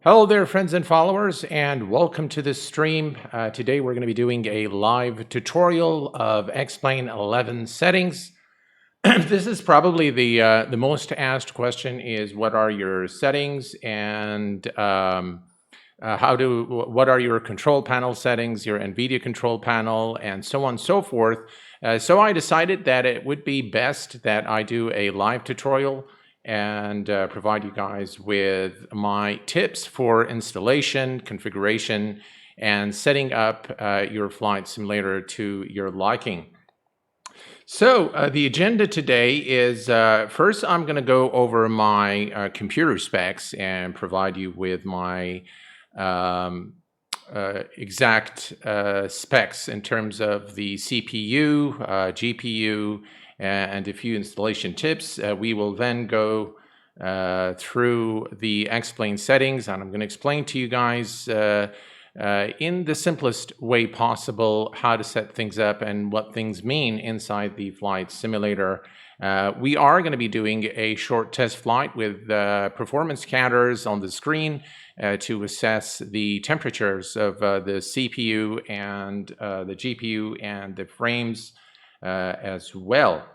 Hello there, friends and followers, and welcome to this stream. Today we're going to be doing a live tutorial of X-Plane 11 settings. This is probably the most asked question: is what are your settings and what are your control panel settings, your NVIDIA control panel, and so on and so forth. So I decided that it would be best that I do a live tutorial and provide you guys with my tips for installation, configuration, and setting up your flight simulator to your liking. So the agenda today is, first I'm going to go over my computer specs and provide you with my exact specs in terms of the CPU, GPU, and a few installation tips. We will then go through the X-Plane settings, and I'm going to explain to you guys in the simplest way possible how to set things up and what things mean inside the flight simulator. We are going to be doing a short test flight with performance counters on the screen to assess the temperatures of the CPU and the GPU and the frames as well.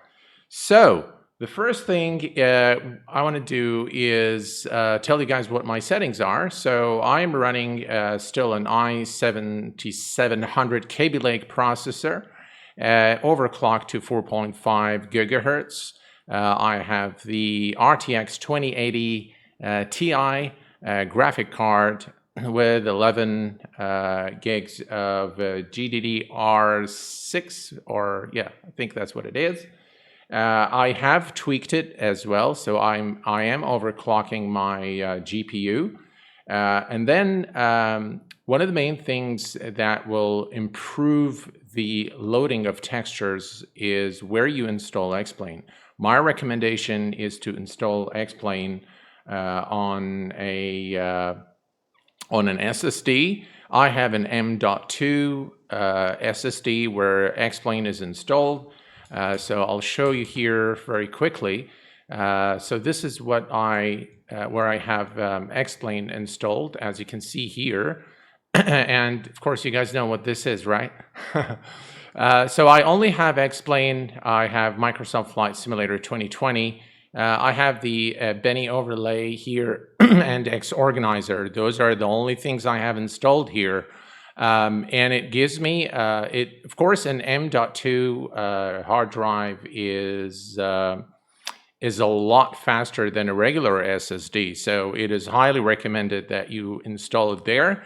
So the first thing I want to do is tell you guys what my settings are. So I am running still an i7700 Kaby Lake processor, overclocked to 4.5 gigahertz. I have the RTX 2080 Ti graphic card with 11 gigs of GDDR6, or yeah, I think that's what it is. I have tweaked it as well, so I am overclocking my GPU. And then one of the main things that will improve the loading of textures is where you install X-Plane. My recommendation is to install X-Plane on an SSD. I have an M.2 SSD where X-Plane is installed. So I'll show you here very quickly. So this is what where I have X-Plane installed, as you can see here. And of course, you guys know what this is, right? So I only have X-Plane. I have Microsoft Flight Simulator 2020. I have the Benny overlay here and Xorganizer. Those are the only things I have installed here. And it gives me, of course, an M.2 hard drive is a lot faster than a regular SSD. So it is highly recommended that you install it there.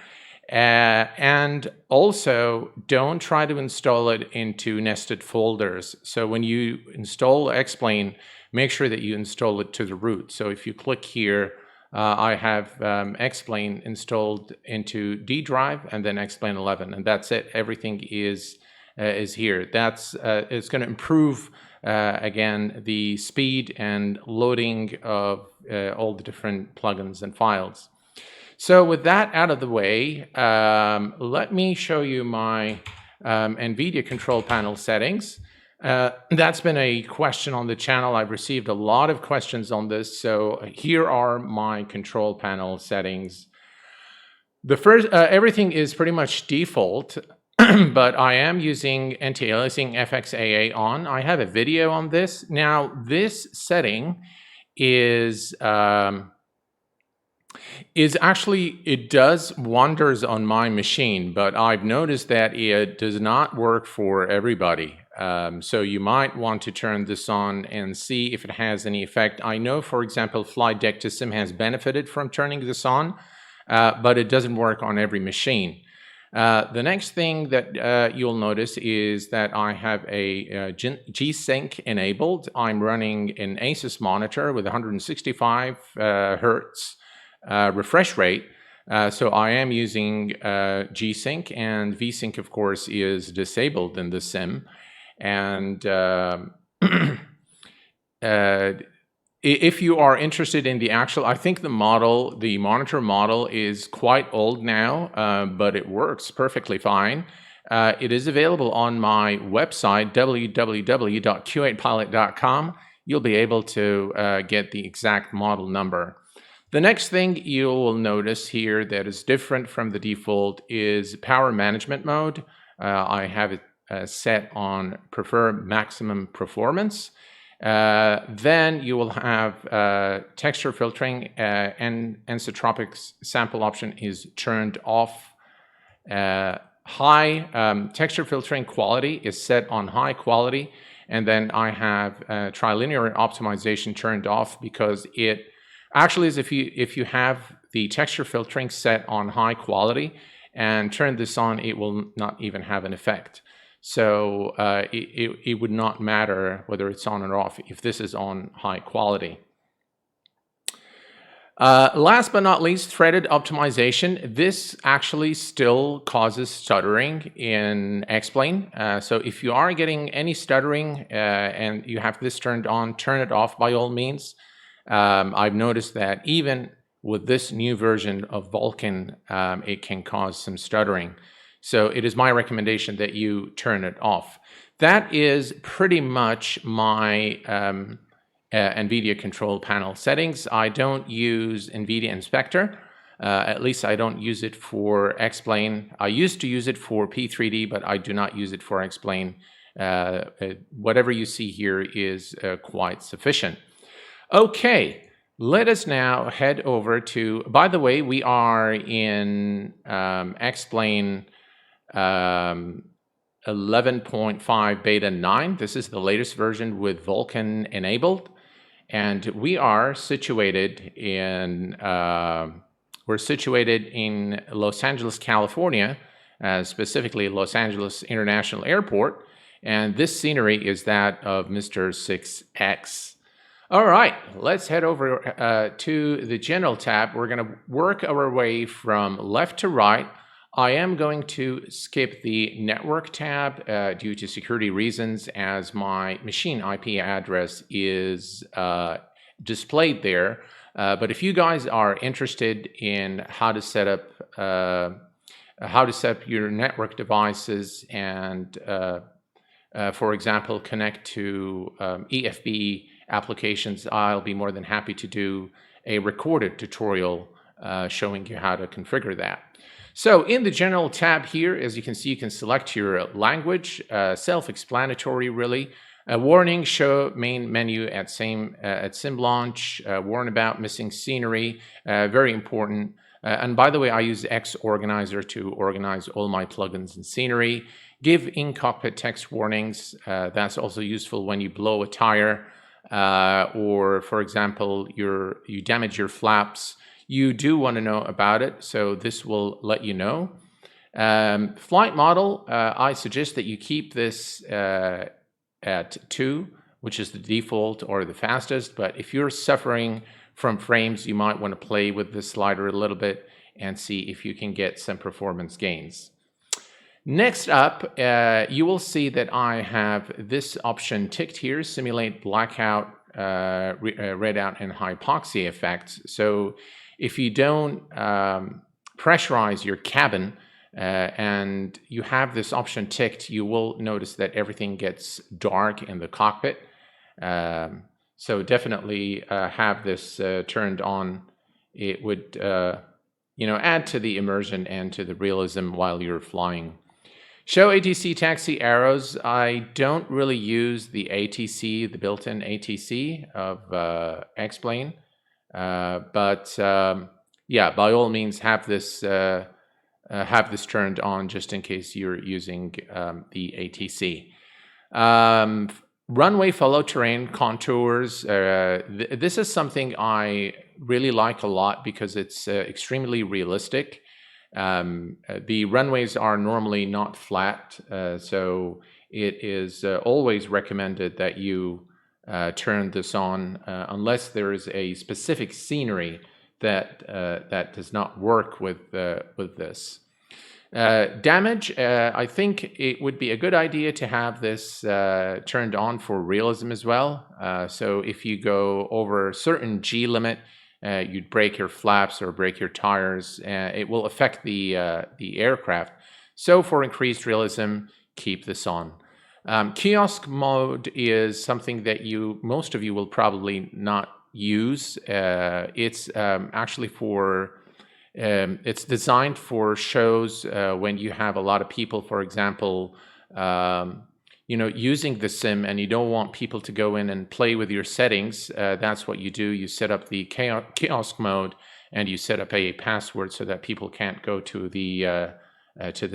And also, don't try to install it into nested folders. So when you install X-Plane, make sure that you install it to the root. So if you click here, I have X-Plane installed into D drive and then X-Plane 11, and that's it. Everything is here. That's it's going to improve again the speed and loading of all the different plugins and files. So with that out of the way, let me show you my NVIDIA control panel settings. That's been a question on the channel. I've received a lot of questions on this. So here are my control panel settings. The first, everything is pretty much default, but I am using anti-aliasing FXAA on. I have a video on this. Now, this setting is actually, it does wonders on my machine, but I've noticed that it does not work for everybody. So you might want to turn this on and see if it has any effect. I know, for example, Flight Deck to Sim has benefited from turning this on, but it doesn't work on every machine. The next thing that you'll notice is that I have a G-Sync enabled. I'm running an Asus monitor with 165 hertz refresh rate. So I am using G-Sync, and V-Sync, of course, is disabled in the sim. And if you are interested in the actual, I think the monitor model is quite old now, but it works perfectly fine. It is available on my website, www.Q8Pilot.com. You'll be able to get the exact model number. The next thing you will notice here that is different from the default is power management mode. I have it set on prefer maximum performance. Then you will have texture filtering and anisotropic sample option is turned off. High texture filtering quality is set on high quality, and then I have trilinear optimization turned off because it actually is if you have the texture filtering set on high quality and turn this on, it will not even have an effect. So it would not matter whether it's on or off if this is on high quality. Last but not least, threaded optimization. This actually still causes stuttering in X-Plane. So if you are getting any stuttering and you have this turned on, turn it off by all means. I've noticed that even with this new version of Vulkan, it can cause some stuttering. So it is my recommendation that you turn it off. That is pretty much my NVIDIA control panel settings. I don't use NVIDIA Inspector. At least I don't use it for X-Plane. I used to use it for P3D, but I do not use it for X-Plane. Whatever you see here is quite sufficient. Okay, let us now head over to, by the way, we are in X-Plane 11.5 beta 9. This is the latest version with Vulkan enabled. And we are situated in, Los Angeles, California, specifically Los Angeles International Airport. And this scenery is that of Mr. 6X. All right, let's head over to the General tab. We're going to work our way from left to right. I am going to skip the Network tab due to security reasons, as my machine IP address is displayed there. But if you guys are interested in how to set up your network devices and, for example, connect to EFB applications, I'll be more than happy to do a recorded tutorial showing you how to configure that. So in the General tab here, as you can see, you can select your language, self-explanatory really. Warning, show main menu at sim launch, warn about missing scenery, very important. And by the way, I use X Organizer to organize all my plugins and scenery. Give in-cockpit text warnings. That's also useful when you blow a tire or, for example, you damage your flaps. You do want to know about it, so this will let you know. Flight model, I suggest that you keep this at 2, which is the default or the fastest, but if you're suffering from frames, you might want to play with this slider a little bit and see if you can get some performance gains. Next up, you will see that I have this option ticked here, simulate blackout, redout, and hypoxia effects. So if you don't pressurize your cabin and you have this option ticked, you will notice that everything gets dark in the cockpit. So definitely have this turned on. It would add to the immersion and to the realism while you're flying. Show ATC taxi arrows. I don't really use the ATC, the built-in ATC of X-Plane. But yeah, by all means, have this turned on just in case you're using the ATC. Runway follow terrain contours. This is something I really like a lot because it's extremely realistic. The runways are normally not flat, so it is always recommended that you turn this on unless there is a specific scenery that does not work with this. Damage, I think it would be a good idea to have this turned on for realism as well. So if you go over a certain G limit, you'd break your flaps or break your tires. It will affect the aircraft. So for increased realism, keep this on. Kiosk mode is something that most of you will probably not use. It's actually for it's designed for shows when you have a lot of people, for example, using the sim, and you don't want people to go in and play with your settings. That's what you do. You set up the kiosk mode, and you set up a password so that people can't go to the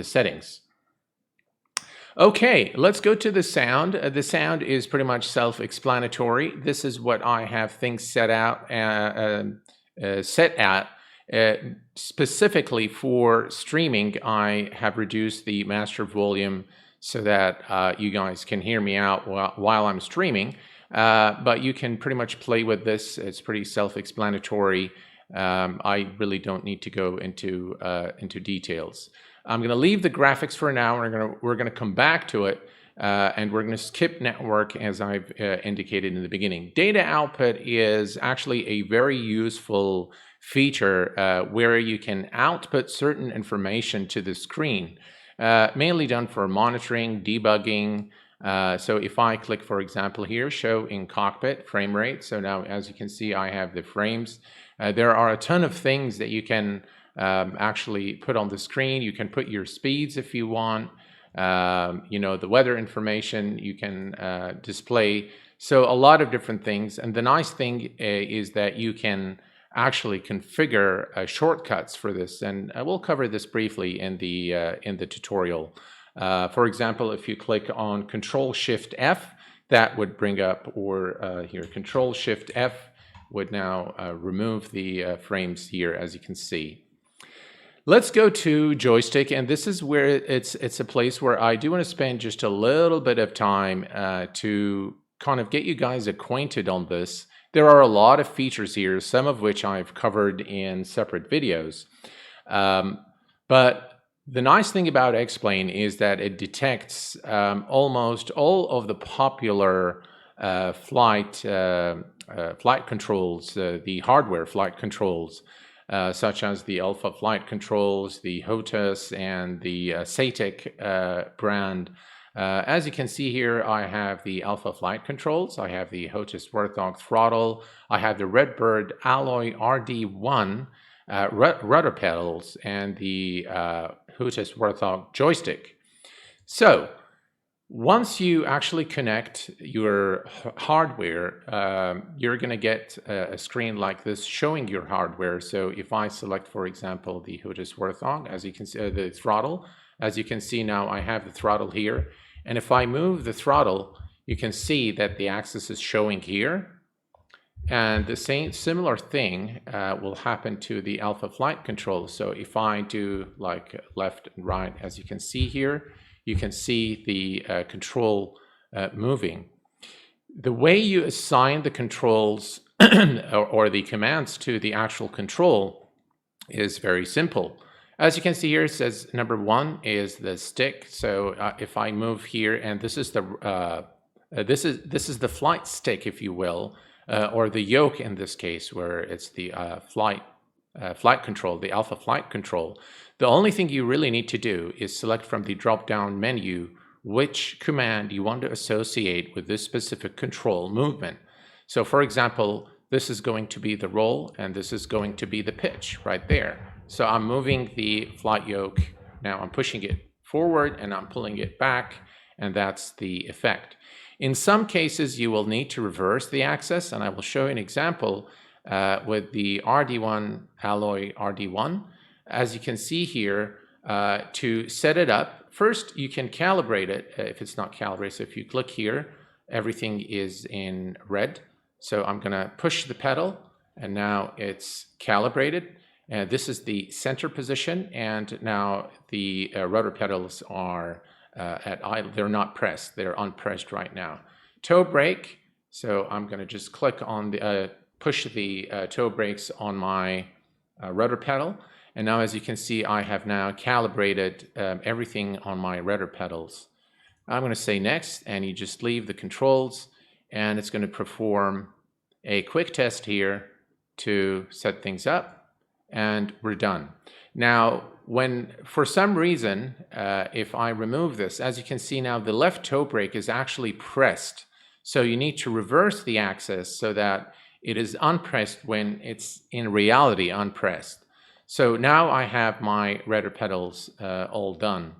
settings. Okay, let's go to the sound. The sound is pretty much self-explanatory. This is what I have things set at. Specifically for streaming, I have reduced the master volume so that you guys can hear me out while I'm streaming. But you can pretty much play with this. It's pretty self-explanatory. I really don't need to go into details. I'm going to leave the graphics for now. We're going to come back to it, and we're going to skip network as I've indicated in the beginning. Data output is actually a very useful feature where you can output certain information to the screen, mainly done for monitoring, debugging. So if I click, for example, here, show in cockpit frame rate. So now, as you can see, I have the frames. There are a ton of things that you can actually put on the screen. You can put your speeds if you want. The weather information you can display. So a lot of different things. And the nice thing is that you can actually configure shortcuts for this, and we'll cover this briefly in the tutorial. For example, if you click on Control-Shift-F, that would bring up, or here, Control-Shift-F would now remove the frames here, as you can see. Let's go to joystick, and this is where it's a place where I do want to spend just a little bit of time to kind of get you guys acquainted on this. There are a lot of features here, some of which I've covered in separate videos. But the nice thing about X-Plane is that it detects almost all of the popular flight controls, the hardware flight controls, such as the Alpha flight controls, the HOTAS, and the SATIC brand. As you can see here, I have the Alpha flight controls, I have the HOTAS Warthog throttle, I have the Redbird Alloy RD1 rudder pedals, and the HOTAS Warthog joystick. So once you actually connect your hardware, you're going to get a screen like this showing your hardware. So if I select, for example, the HOTAS Warthog, as you can see, the throttle, as you can see now, I have the throttle here. And if I move the throttle, you can see that the axis is showing here. And the similar thing will happen to the Alpha flight control. So if I do like left and right, as you can see here, you can see the control moving. The way you assign the controls or the commands to the actual control is very simple. As you can see here, it says number 1 is the stick. So if I move here, and this is the this is the flight stick, if you will, or the yoke in this case, where it's the flight control, the Alpha flight control. The only thing you really need to do is select from the drop-down menu which command you want to associate with this specific control movement. So for example, this is going to be the roll, and this is going to be the pitch right there. So I'm moving the flight yoke. Now I'm pushing it forward and I'm pulling it back, and that's the effect. In some cases, you will need to reverse the axis, and I will show you an example with the RD1 Alloy RD1. As you can see here, to set it up, first you can calibrate it if it's not calibrated. So if you click here, everything is in red. So I'm going to push the pedal, and now it's calibrated. And this is the center position, and now the rudder pedals are at idle. They're not pressed. They're unpressed right now. Toe brake. So I'm going to just click on the push the toe brakes on my rudder pedal, and now, as you can see, I have now calibrated everything on my rudder pedals. I'm going to say next, and you just leave the controls, and it's going to perform a quick test here to set things up. And we're done. Now, when for some reason, if I remove this, as you can see now, the left toe brake is actually pressed. So you need to reverse the axis so that It is unpressed when it's in reality unpressed. So now I have my rudder pedals all done.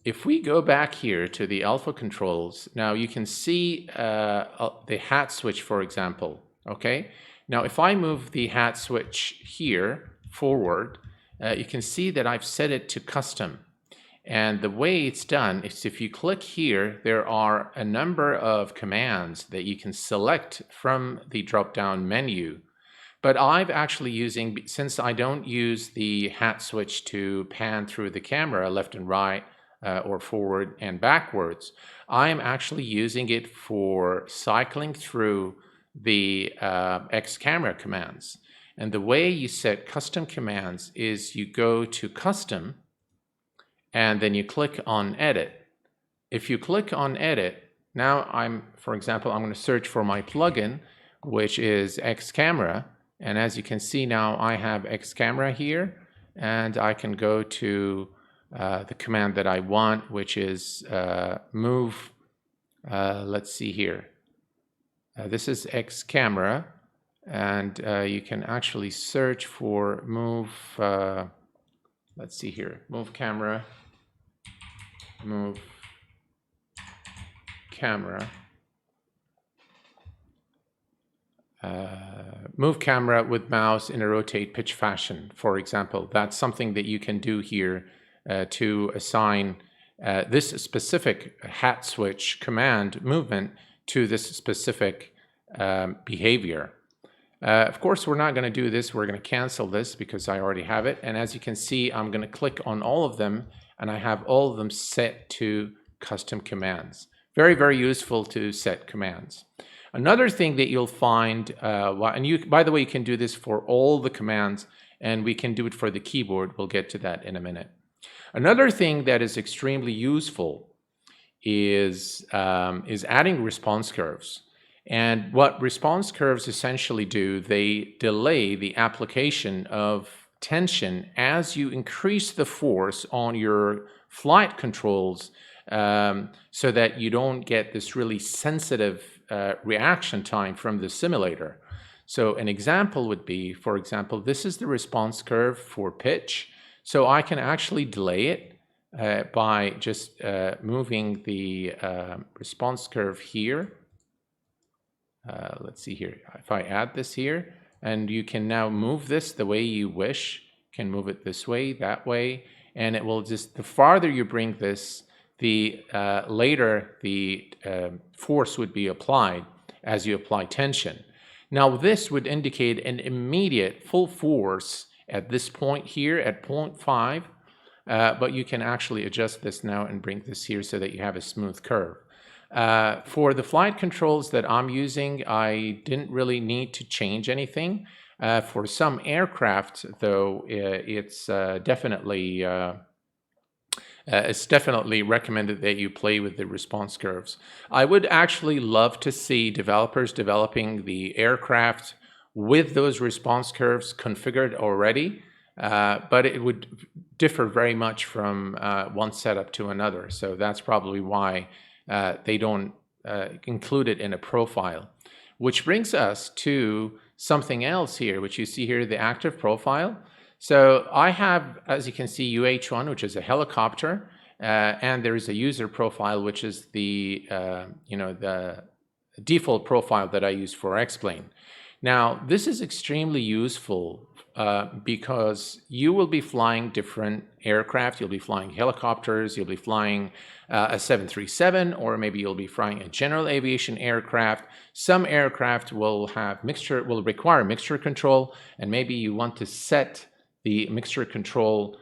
If we go back here to the alpha controls, now you can see the hat switch, for example, okay? Now, if I move the hat switch here forward, you can see that I've set it to custom. And the way it's done is if you click here, there are a number of commands that you can select from the drop-down menu. But I'm actually using, since I don't use the hat switch to pan through the camera left and right, or forward and backwards, I'm actually using it for cycling through the X camera commands. And the way you set custom commands is you go to custom and then you click on edit. If you click on edit, now for example, I'm going to search for my plugin, which is X camera. And as you can see now, I have X camera here, and I can go to the command that I want, which is move, let's see here. This is X camera, and you can actually search for move, let's see here, move camera, move camera with mouse in a rotate pitch fashion, for example. That's something that you can do here to assign this specific hat switch command movement to this specific behavior. Of course, we're not going to do this. We're going to cancel this because I already have it. And as you can see, I'm going to click on all of them, and I have all of them set to custom commands. Very, very useful to set commands. Another thing that you'll find, and by the way, you can do this for all the commands, and we can do it for the keyboard. We'll get to that in a minute. Another thing that is extremely useful is adding response curves. And what response curves essentially do, they delay the application of tension as you increase the force on your flight controls, so that you don't get this really sensitive reaction time from the simulator. So an example would be, for example, this is the response curve for pitch. So I can actually delay it by just moving the response curve here. Let's see here. If I add this here, and you can now move this the way you wish. You can move it this way, that way, and it will just, the farther you bring this, the later the force would be applied as you apply tension. Now this would indicate an immediate full force at this point here at 0.5, but you can actually adjust this now and bring this here so that you have a smooth curve. For the flight controls that I'm using, I didn't really need to change anything. For some aircraft, though, it's definitely recommended that you play with the response curves. I would actually love to see developers developing the aircraft with those response curves configured already, but it would differ very much from one setup to another. So that's probably why they don't include it in a profile. Which brings us to something else here, which you see here, the active profile. So I have, as you can see, UH1, which is a helicopter, and there is a user profile, which is the the default profile that I use for X-Plane. Now, this is extremely useful because you will be flying different aircraft. You'll be flying helicopters, you'll be flying a 737, or maybe you'll be flying a general aviation aircraft. Some aircraft will require mixture control, and maybe you want to set the mixture control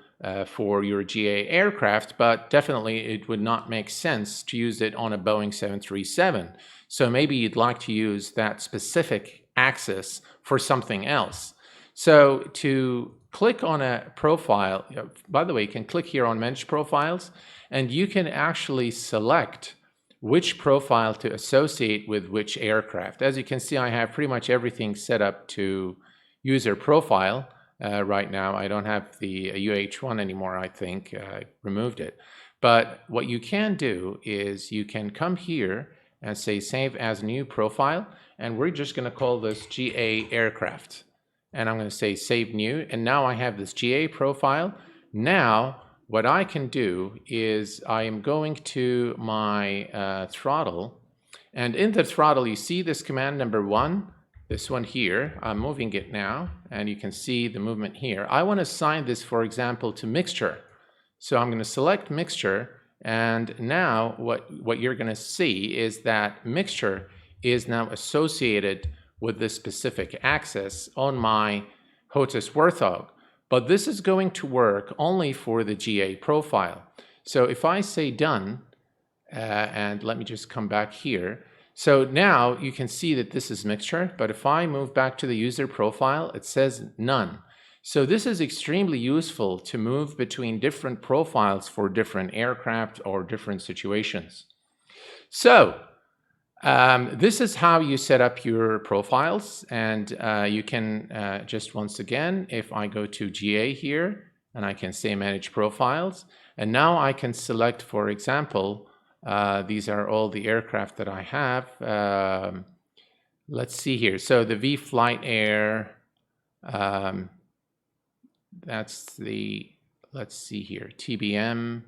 for your GA aircraft, but definitely it would not make sense to use it on a Boeing 737. So maybe you'd like to use that specific axis for something else. So to click on a profile, by the way, you can click here on Manage Profiles, and you can actually select which profile to associate with which aircraft. As you can see, I have pretty much everything set up to user profile. Right now, I don't have the UH1 anymore, I think. I removed it. But what you can do is you can come here and say save as new profile, and we're just going to call this GA aircraft. And I'm going to say save new, and now I have this GA profile. Now what I can do is I am going to my throttle, and in the throttle you see this command number 1, this one here. I'm moving it now, and you can see the movement here. I want to assign this, for example, to mixture. So I'm going to select mixture, and now what you're going to see is that mixture is now associated with this specific axis on my HOTUS Warthog. But this is going to work only for the GA profile. So if I say done, and let me just come back here. So now you can see that this is mixture, but if I move back to the user profile, it says none. So this is extremely useful to move between different profiles for different aircraft or different situations. So this is how you set up your profiles, and you can just once again, if I go to GA here, and I can say manage profiles, and now I can select, for example, these are all the aircraft that I have. Let's see here. So the V Flight Air, that's the, let's see here, TBM.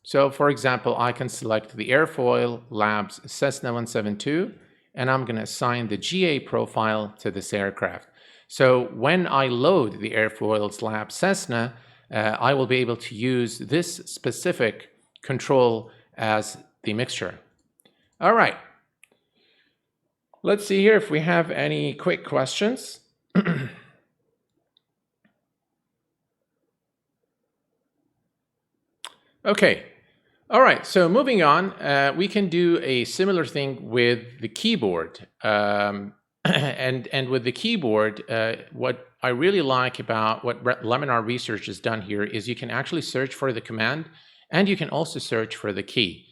So for example, I can select the Airfoil Labs Cessna 172, and I'm going to assign the GA profile to this aircraft. So when I load the Airfoils Labs Cessna, I will be able to use this specific control as the mixture. All right. Let's see here if we have any quick questions. Okay. All right, so moving on, we can do a similar thing with the keyboard. And with the keyboard, what I really like about what Laminar Research has done here is you can actually search for the command, and you can also search for the key.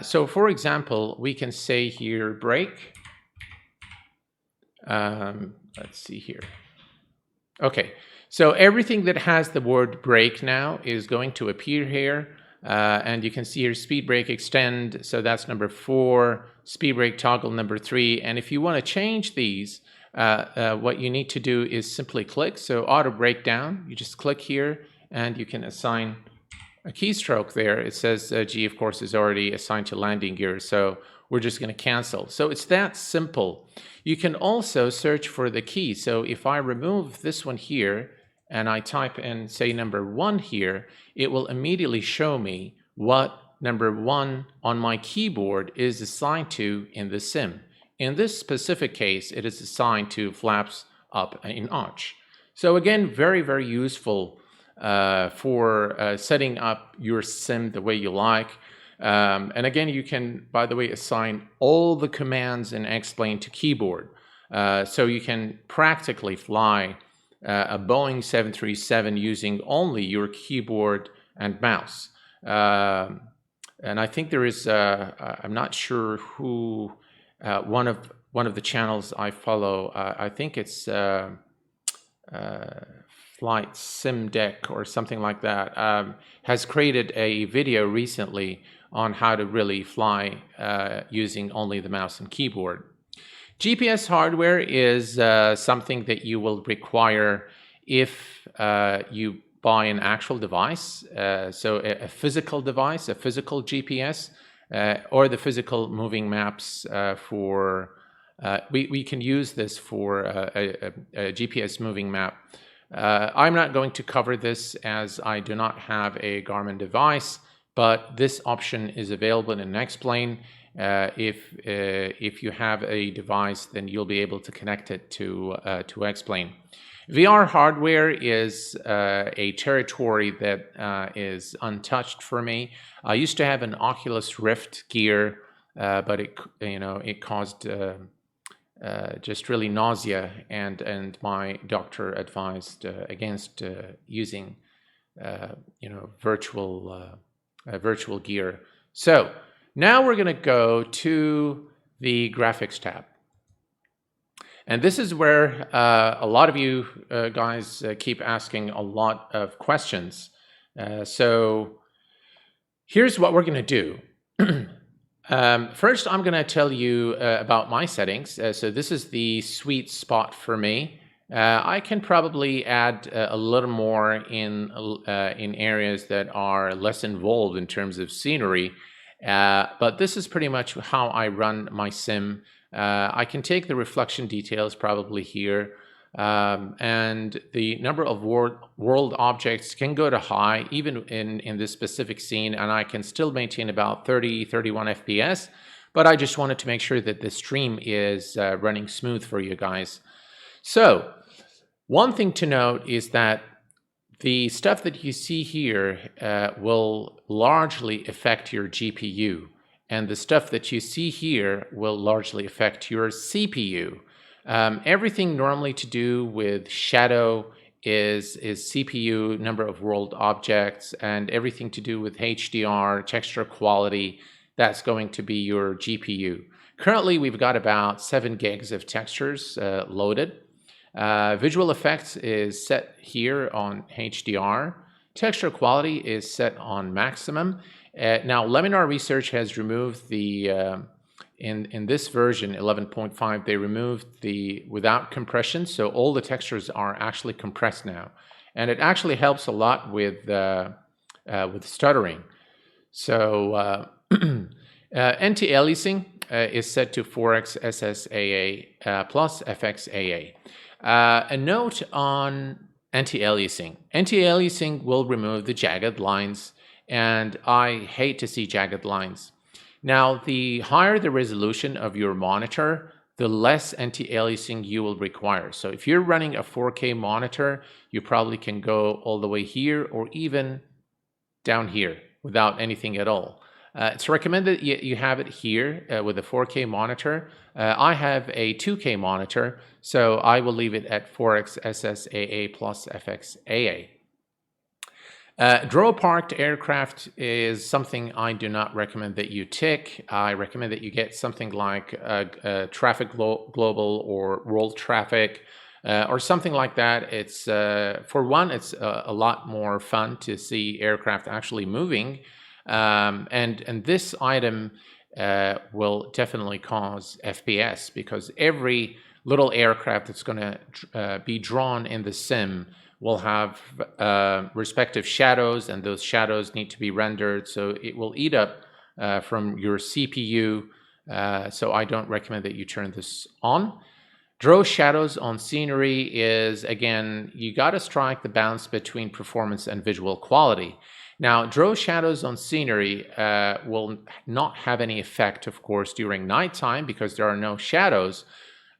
So for example, we can say here brake. Let's see here. Okay, so everything that has the word brake now is going to appear here. And you can see here speed brake extend, so that's number 4, speed brake toggle number 3. And if you want to change these, what you need to do is simply click. So auto breakdown, you just click here and you can assign a keystroke there. It says G, of course, is already assigned to landing gear, so we're just going to cancel. So it's that simple. You can also search for the key. So if I remove this one here, and I type in, say, number 1 here, it will immediately show me what number 1 on my keyboard is assigned to in the sim. In this specific case, it is assigned to flaps up in arch. So again, very, very useful for setting up your sim the way you like. And again, you can, by the way, assign all the commands in X-Plane to keyboard. So you can practically fly a Boeing 737 using only your keyboard and mouse. And I think there is, I'm not sure who, one of the channels I follow, I think it's Flight Sim Deck or something like that, has created a video recently on how to really fly using only the mouse and keyboard. GPS hardware is something that you will require if you buy an actual device, so a physical device, a physical GPS, or the physical moving maps for, we can use this for a GPS moving map. I'm not going to cover this as I do not have a Garmin device, but this option is available in X-Plane. If you have a device, then you'll be able to connect it to X-Plane. VR hardware is a territory that is untouched for me. I used to have an Oculus Rift gear, but it caused just really nausea, and my doctor advised against using virtual gear. So now we're going to go to the graphics tab. And this is where a lot of you guys keep asking a lot of questions. So here's what we're going to do. First, I'm going to tell you about my settings. So this is the sweet spot for me. I can probably add a little more in areas that are less involved in terms of scenery, but this is pretty much how I run my sim. I can take the reflection details probably here, and the number of world objects can go to high, even in this specific scene, and I can still maintain about 31 FPS, but I just wanted to make sure that the stream is running smooth for you guys. So, one thing to note is that the stuff that you see here will largely affect your GPU, and the stuff that you see here will largely affect your CPU. Everything normally to do with shadow is CPU, number of world objects, and everything to do with HDR, texture quality, that's going to be your GPU. Currently, we've got about 7 gigs of textures loaded. Visual effects is set here on HDR. Texture quality is set on maximum. Now, Laminar Research has removed the, in this version 11.5, they removed the without compression, so all the textures are actually compressed now. And it actually helps a lot with stuttering. So anti-aliasing is set to 4x SSAA plus FXAA. A note on anti-aliasing. Anti-aliasing will remove the jagged lines, and I hate to see jagged lines. Now, the higher the resolution of your monitor, the less anti-aliasing you will require. So if you're running a 4K monitor, you probably can go all the way here or even down here without anything at all. It's recommended you have it here with a 4K monitor. I have a 2K monitor, so I will leave it at 4x SSAA plus FXAA. Draw parked aircraft is something I do not recommend that you tick. I recommend that you get something like traffic global or world traffic or something like that. It's for one, it's a lot more fun to see aircraft actually moving. And this item will definitely cause FPS because every little aircraft that's going to be drawn in the sim will have respective shadows, and those shadows need to be rendered, so it will eat up from your CPU. So I don't recommend that you turn this on. Draw shadows on scenery is, again, you got to strike the balance between performance and visual quality. Now, draw shadows on scenery will not have any effect, of course, during nighttime because there are no shadows.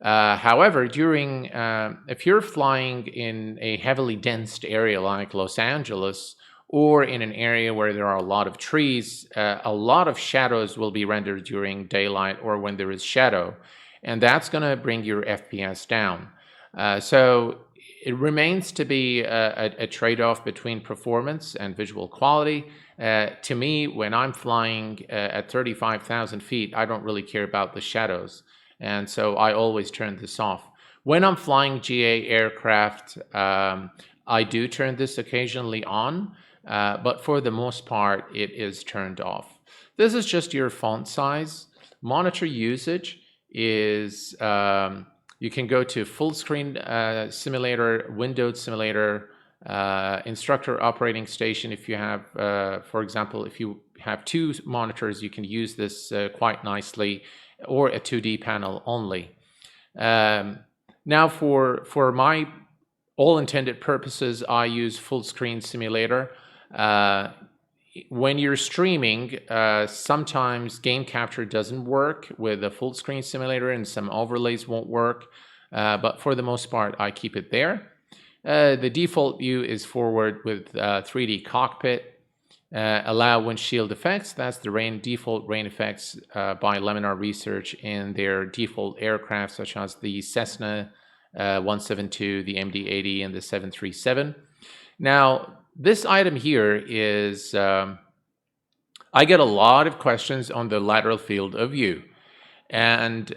However, during if you're flying in a heavily dense area like Los Angeles or in an area where there are a lot of trees, a lot of shadows will be rendered during daylight or when there is shadow, and that's going to bring your FPS down. So it remains to be a trade-off between performance and visual quality. To me, when I'm flying at 35,000 feet, I don't really care about the shadows. And so I always turn this off. When I'm flying GA aircraft, I do turn this occasionally on, but for the most part, it is turned off. This is just your font size. Monitor usage is, you can go to full screen simulator, windowed simulator, instructor operating station. If you have, for example, if you have 2 monitors, you can use this quite nicely, or a 2D panel only. Now for my all intended purposes, I use full screen simulator. When you're streaming, sometimes game capture doesn't work with a full screen simulator and some overlays won't work. But for the most part, I keep it there. The default view is forward with 3D cockpit. Allow windshield effects. That's the default rain effects by Laminar Research in their default aircraft, such as the Cessna 172, the MD-80, and the 737. Now, this item here is, I get a lot of questions on the lateral field of view. And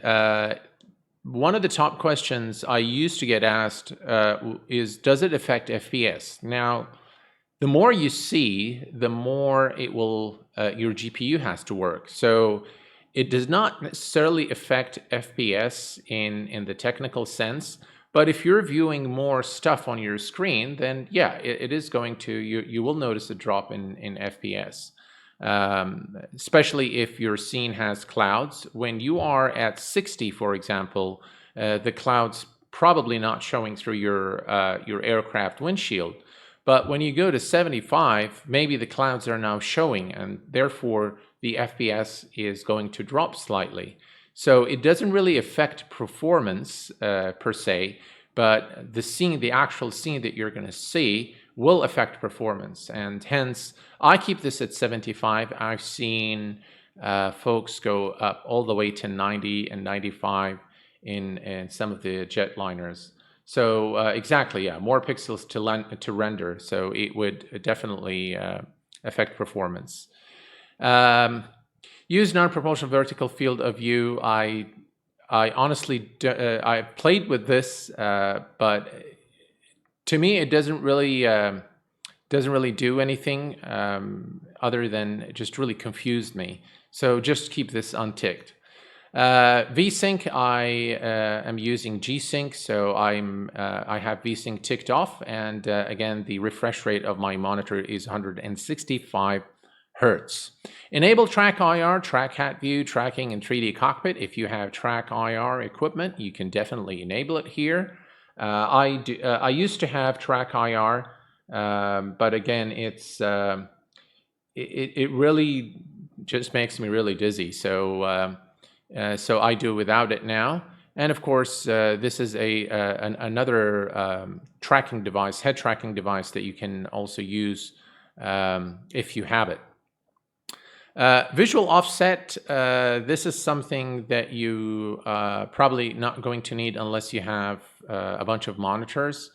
one of the top questions I used to get asked is, does it affect FPS? Now, the more you see, the more it will your GPU has to work. So it does not necessarily affect FPS in the technical sense, but if you're viewing more stuff on your screen, then yeah, it is going to, you will notice a drop in FPS. Especially if your scene has clouds. When you are at 60, for example, the clouds probably not showing through your aircraft windshield. But when you go to 75, maybe the clouds are now showing, and therefore the FPS is going to drop slightly. So it doesn't really affect performance per se, but the scene, the actual scene that you're going to see will affect performance. And hence, I keep this at 75. I've seen folks go up all the way to 90 and 95 in some of the jetliners. So exactly, yeah, more pixels to render. So it would definitely affect performance. Use non-proportional vertical field of view. I honestly, I played with this, but to me, it doesn't really do anything other than just really confused me. So just keep this unticked. VSync, I am using G-Sync, so I have VSync ticked off, and again, the refresh rate of my monitor is 165 Hertz. Enable Track IR, Track Hat View, tracking in 3D cockpit. If you have Track IR equipment, you can definitely enable it here. I used to have Track IR, but again, it really just makes me really dizzy. So so I do without it now. And of course, this is another tracking device, head tracking device that you can also use if you have it. Visual offset, this is something that you probably not going to need unless you have a bunch of monitors.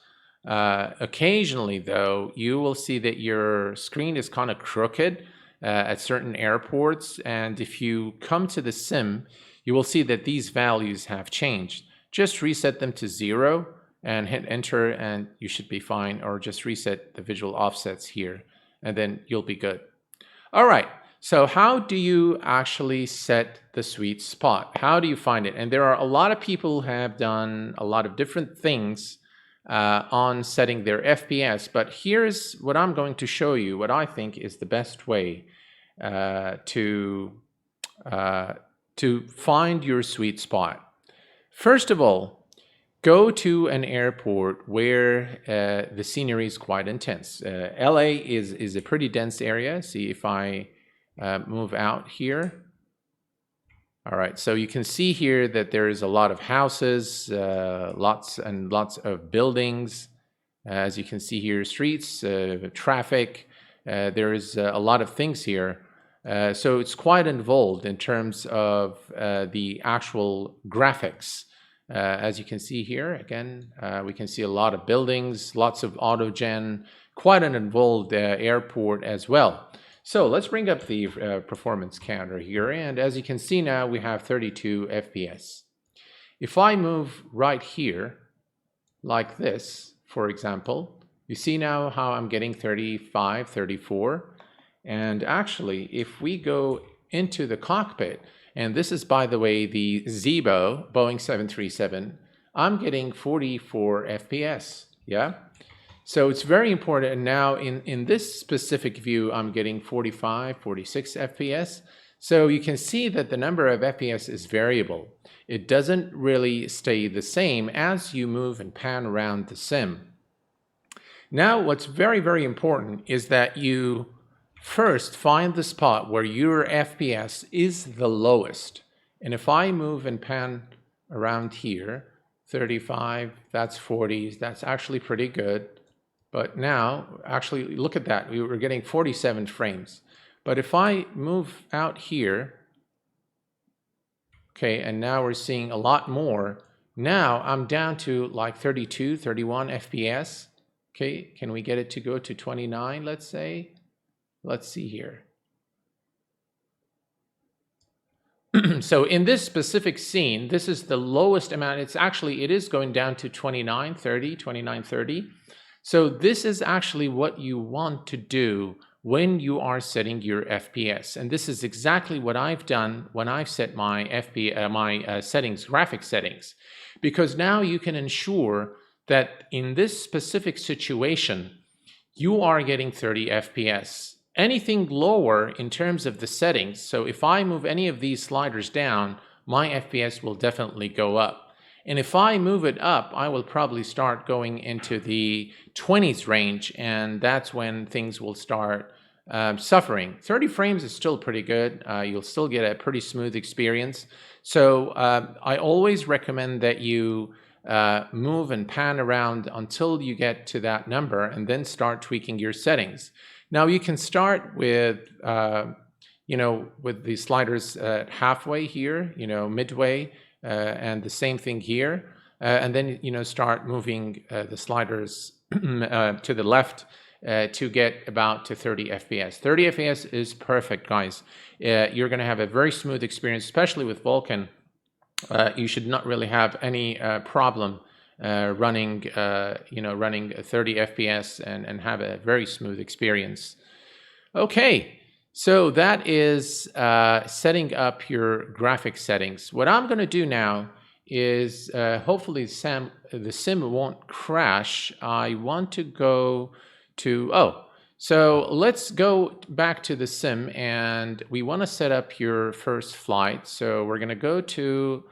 Occasionally, though, you will see that your screen is kind of crooked at certain airports, and if you come to the sim, you will see that these values have changed. Just reset them to 0 and hit enter, and you should be fine, or just reset the visual offsets here, and then you'll be good. All right. So how do you actually set the sweet spot? How do you find it? And there are a lot of people who have done a lot of different things on setting their FPS, but here's what I'm going to show you, what I think is the best way to find your sweet spot. First of all, go to an airport where the scenery is quite intense. LA is a pretty dense area. See if I move out here. All right, so you can see here that there is a lot of houses, lots and lots of buildings. As you can see here, streets, traffic. There is a lot of things here. So it's quite involved in terms of the actual graphics. As you can see here, again, we can see a lot of buildings, lots of autogen, quite an involved airport as well. So let's bring up the performance counter here, and as you can see now, we have 32 FPS. If I move right here, like this, for example, you see now how I'm getting 35, 34, and actually, if we go into the cockpit, and this is, by the way, the Zibo, Boeing 737, I'm getting 44 FPS, yeah? So it's very important, and now in this specific view, I'm getting 45, 46 FPS. So you can see that the number of FPS is variable. It doesn't really stay the same as you move and pan around the sim. Now, what's very, very important is that you first find the spot where your FPS is the lowest. And if I move and pan around here, 35, that's 40, that's actually pretty good. But now, actually, look at that. We were getting 47 frames. But if I move out here, okay, and now we're seeing a lot more. Now I'm down to like 32, 31 FPS. Okay, can we get it to go to 29, let's say? Let's see here. So in this specific scene, this is the lowest amount. It is going down to 29, 30, 29, 30. So this is actually what you want to do when you are setting your FPS. And this is exactly what I've done when I've set my settings, graphic settings, because now you can ensure that in this specific situation, you are getting 30 FPS. Anything lower in terms of the settings, so if I move any of these sliders down, my FPS will definitely go up. And if I move it up, I will probably start going into the 20s range, and that's when things will start suffering. 30 frames is still pretty good. You'll still get a pretty smooth experience. So I always recommend that you move and pan around until you get to that number and then start tweaking your settings. Now you can start with, with the sliders halfway here, midway, and the same thing here. And then, start moving the sliders to the left to get about to 30 FPS. 30 FPS is perfect, guys. You're going to have a very smooth experience, especially with Vulkan. You should not really have any problem running 30 FPS and have a very smooth experience. Okay, so that is setting up your graphic settings. What I'm going to do now is hopefully the sim won't crash. I want to go to, so let's go back to the sim, and we want to set up your first flight. So we're going to go to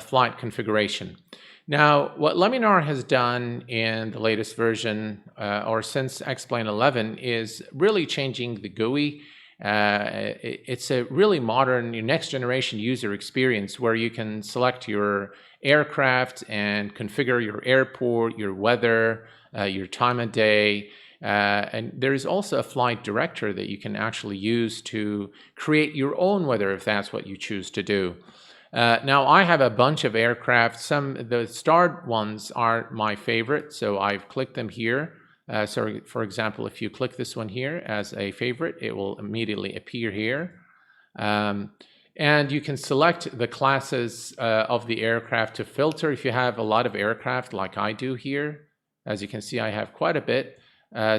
flight configuration. Now, what Laminar has done in the latest version, or since X-Plane 11, is really changing the GUI. It's a really modern, next generation user experience where you can select your aircraft and configure your airport, your weather, your time of day. And there is also a flight director that you can actually use to create your own weather if that's what you choose to do. Now, I have a bunch of aircraft. The starred ones are my favorite, so I've clicked them here. So, for example, if you click this one here as a favorite, it will immediately appear here. And you can select the classes of the aircraft to filter if you have a lot of aircraft like I do here. As you can see, I have quite a bit.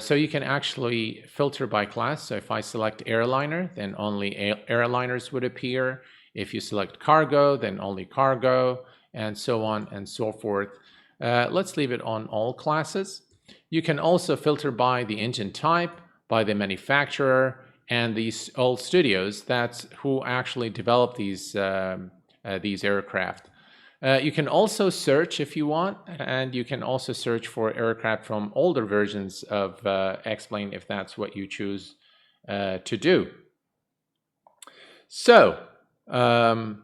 So you can actually filter by class. So if I select airliner, then only airliners would appear. If you select cargo, then only cargo, and so on and so forth. Let's leave it on all classes. You can also filter by the engine type, by the manufacturer, and these old studios. That's who actually developed these aircraft. You can also search if you want, and you can also search for aircraft from older versions of X-Plane if that's what you choose to do. So, the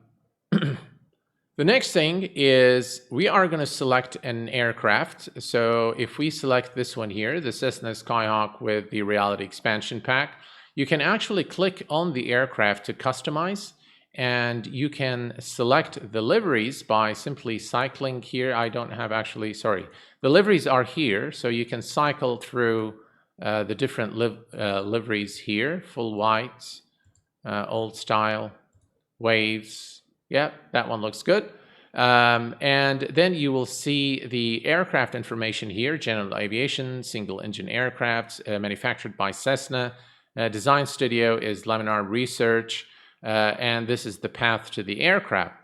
next thing is we are going to select an aircraft. So if we select this one here, the Cessna Skyhawk with the Reality Expansion Pack, you can actually click on the aircraft to customize, and you can select the liveries by simply cycling here. I don't have actually, sorry, the liveries are here, so you can cycle through the different liveries here, full white, old style, waves. Yep, that one looks good. And then you will see the aircraft information here: general aviation, single engine aircraft, manufactured by Cessna. Design studio is Laminar Research, and this is the path to the aircraft.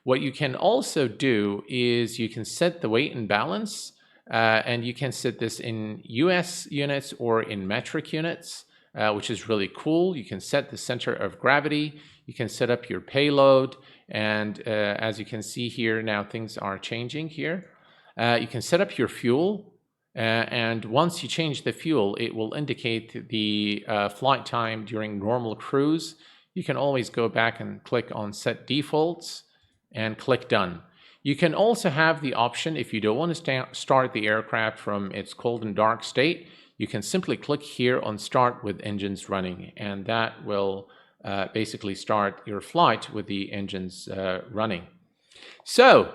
What you can also do is you can set the weight and balance, and you can set this in US units or in metric units, which is really cool. You can set the center of gravity. You can set up your payload, and as you can see here, now things are changing here. You can set up your fuel, and once you change the fuel, it will indicate the flight time during normal cruise. You can always go back and click on Set Defaults and click Done. You can also have the option, if you don't want to start the aircraft from its cold and dark state, you can simply click here on Start with Engines Running, and that will basically start your flight with the engines running. So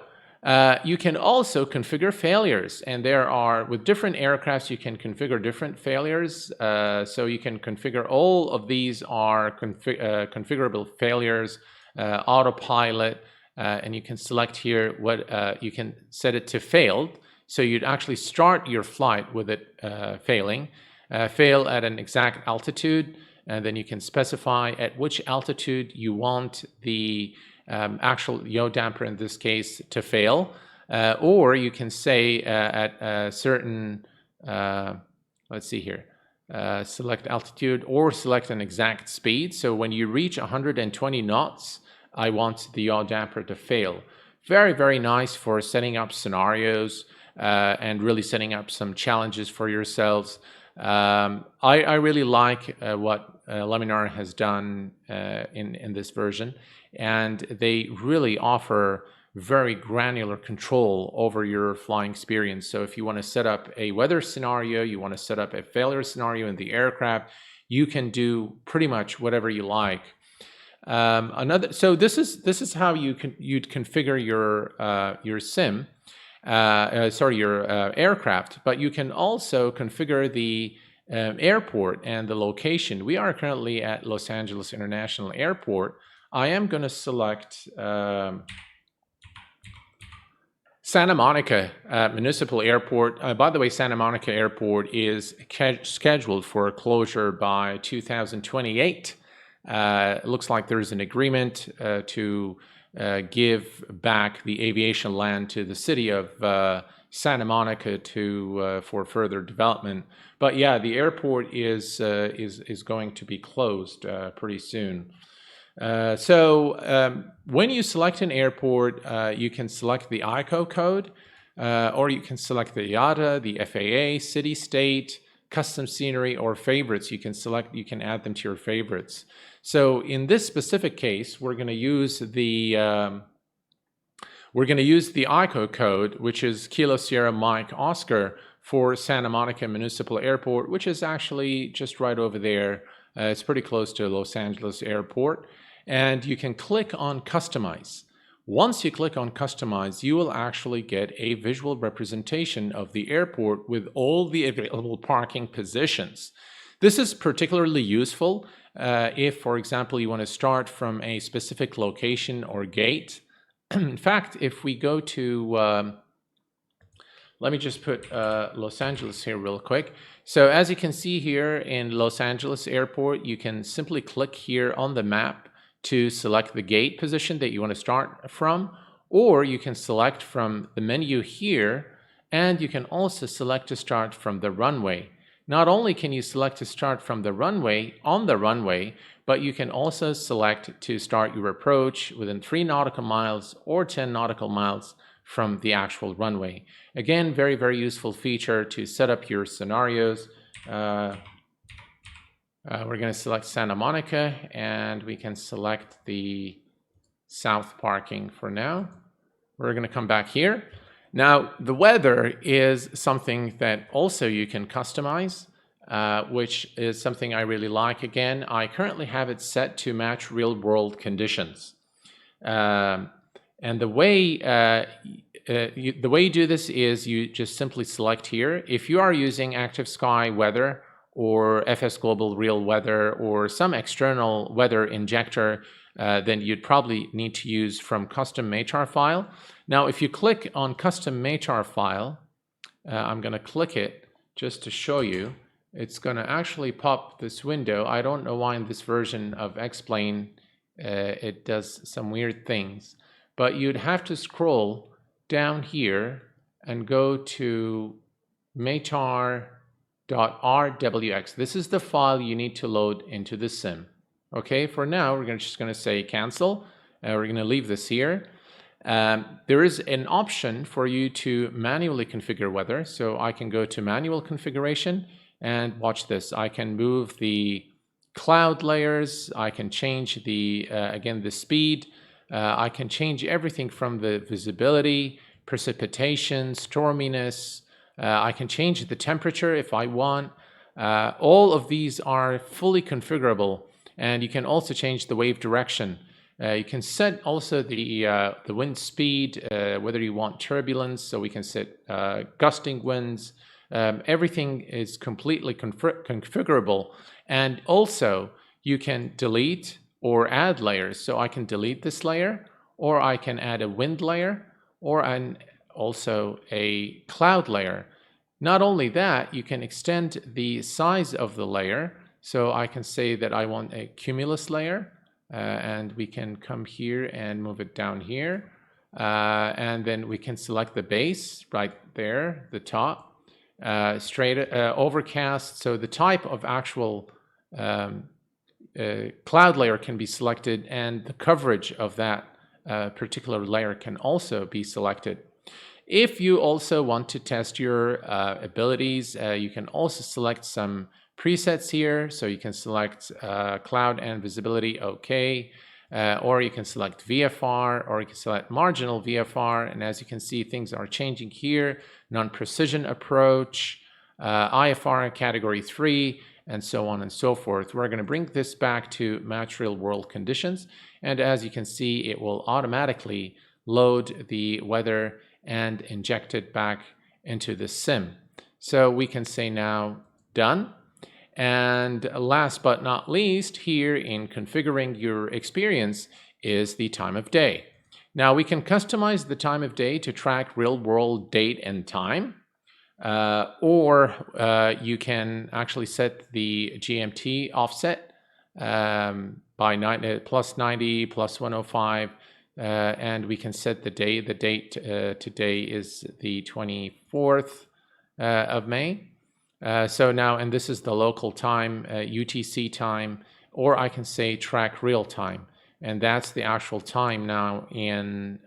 you can also configure failures, and there are, with different aircrafts, you can configure different failures. So you can configure, all of these are configurable failures, autopilot, and you can select here what you can set it to failed. So you'd actually start your flight with it failing. fail at an exact altitude, and then you can specify at which altitude you want the actual yaw damper in this case to fail, or you can say at a certain, let's see here, select altitude or select an exact speed. So when you reach 120 knots, I want the yaw damper to fail. Very, very nice for setting up scenarios and really setting up some challenges for yourselves. I really like what Laminar has done in this version, and they really offer very granular control over your flying experience. So if you want to set up a weather scenario, you want to set up a failure scenario in the aircraft, you can do pretty much whatever you like. So this is how you'd configure your sim. Your aircraft, but you can also configure the airport and the location. We are currently at Los Angeles International Airport. I am going to select Santa Monica Municipal Airport. By the way, Santa Monica Airport is scheduled for closure by 2028. It looks like there is an agreement to give back the aviation land to the city of Santa Monica for further development. But yeah, the airport is going to be closed pretty soon. So when you select an airport, you can select the ICO code, or you can select the IATA, the FAA, city, state, custom scenery, or favorites. You can add them to your favorites. So in this specific case, we're going to use the ICO code, which is Kilo Sierra Mike Oscar for Santa Monica Municipal Airport, which is actually just right over there. It's pretty close to Los Angeles Airport. And you can click on Customize. Once you click on Customize, you will actually get a visual representation of the airport with all the available parking positions. This is particularly useful if, for example, you want to start from a specific location or gate. In fact, if we go to, let me just put Los Angeles here real quick. So as you can see here in Los Angeles Airport, you can simply click here on the map to select the gate position that you want to start from, or you can select from the menu here, and you can also select to start from the runway. Not only can you select to start from the runway, on the runway, but you can also select to start your approach within 3 nautical miles or 10 nautical miles from the actual runway. Again, very, very useful feature to set up your scenarios. We're going to select Santa Monica, and we can select the south parking for now. We're going to come back here. Now, the weather is something that also you can customize, which is something I really like. Again, I currently have it set to match real-world conditions. And the way you do this is you just simply select here. If you are using Active Sky Weather or FS Global Real Weather or some external weather injector, then you'd probably need to use from custom MATAR file. Now, if you click on custom MATAR file, I'm going to click it just to show you. It's going to actually pop this window. I don't know why in this version of X-Plane it does some weird things, but you'd have to scroll down here and go to matar.rwx. This is the file you need to load into the sim. Okay, for now, we're just going to say cancel. We're going to leave this here. There is an option for you to manually configure weather. So I can go to manual configuration and watch this. I can move the cloud layers. I can change the, again, the speed. I can change everything from the visibility, precipitation, storminess. I can change the temperature if I want. All of these are fully configurable, and you can also change the wave direction. You can set also the wind speed, whether you want turbulence, so we can set gusting winds. Everything is completely configurable, and also you can delete or add layers. So I can delete this layer, or I can add a wind layer, or also a cloud layer. Not only that, you can extend the size of the layer. So I can say that I want a cumulus layer, and we can come here and move it down here. And then we can select the base right there, the top, straight overcast. So the type of actual cloud layer can be selected, and the coverage of that particular layer can also be selected. If you also want to test your abilities, you can also select some presets here. So you can select cloud and visibility, okay, or you can select VFR, or you can select marginal VFR. And as you can see, things are changing here. Non-precision approach, IFR category 3, and so on and so forth. We're going to bring this back to match real world conditions. And as you can see, it will automatically load the weather and inject it back into the sim. So we can say now done. And last but not least, here in configuring your experience is the time of day. Now we can customize the time of day to track real world date and time. Or you can actually set the GMT offset by plus 90, plus 105, and we can set the day. The date today is the 24th of May. So now, and this is the local time, UTC time, or I can say track real time, and that's the actual time now in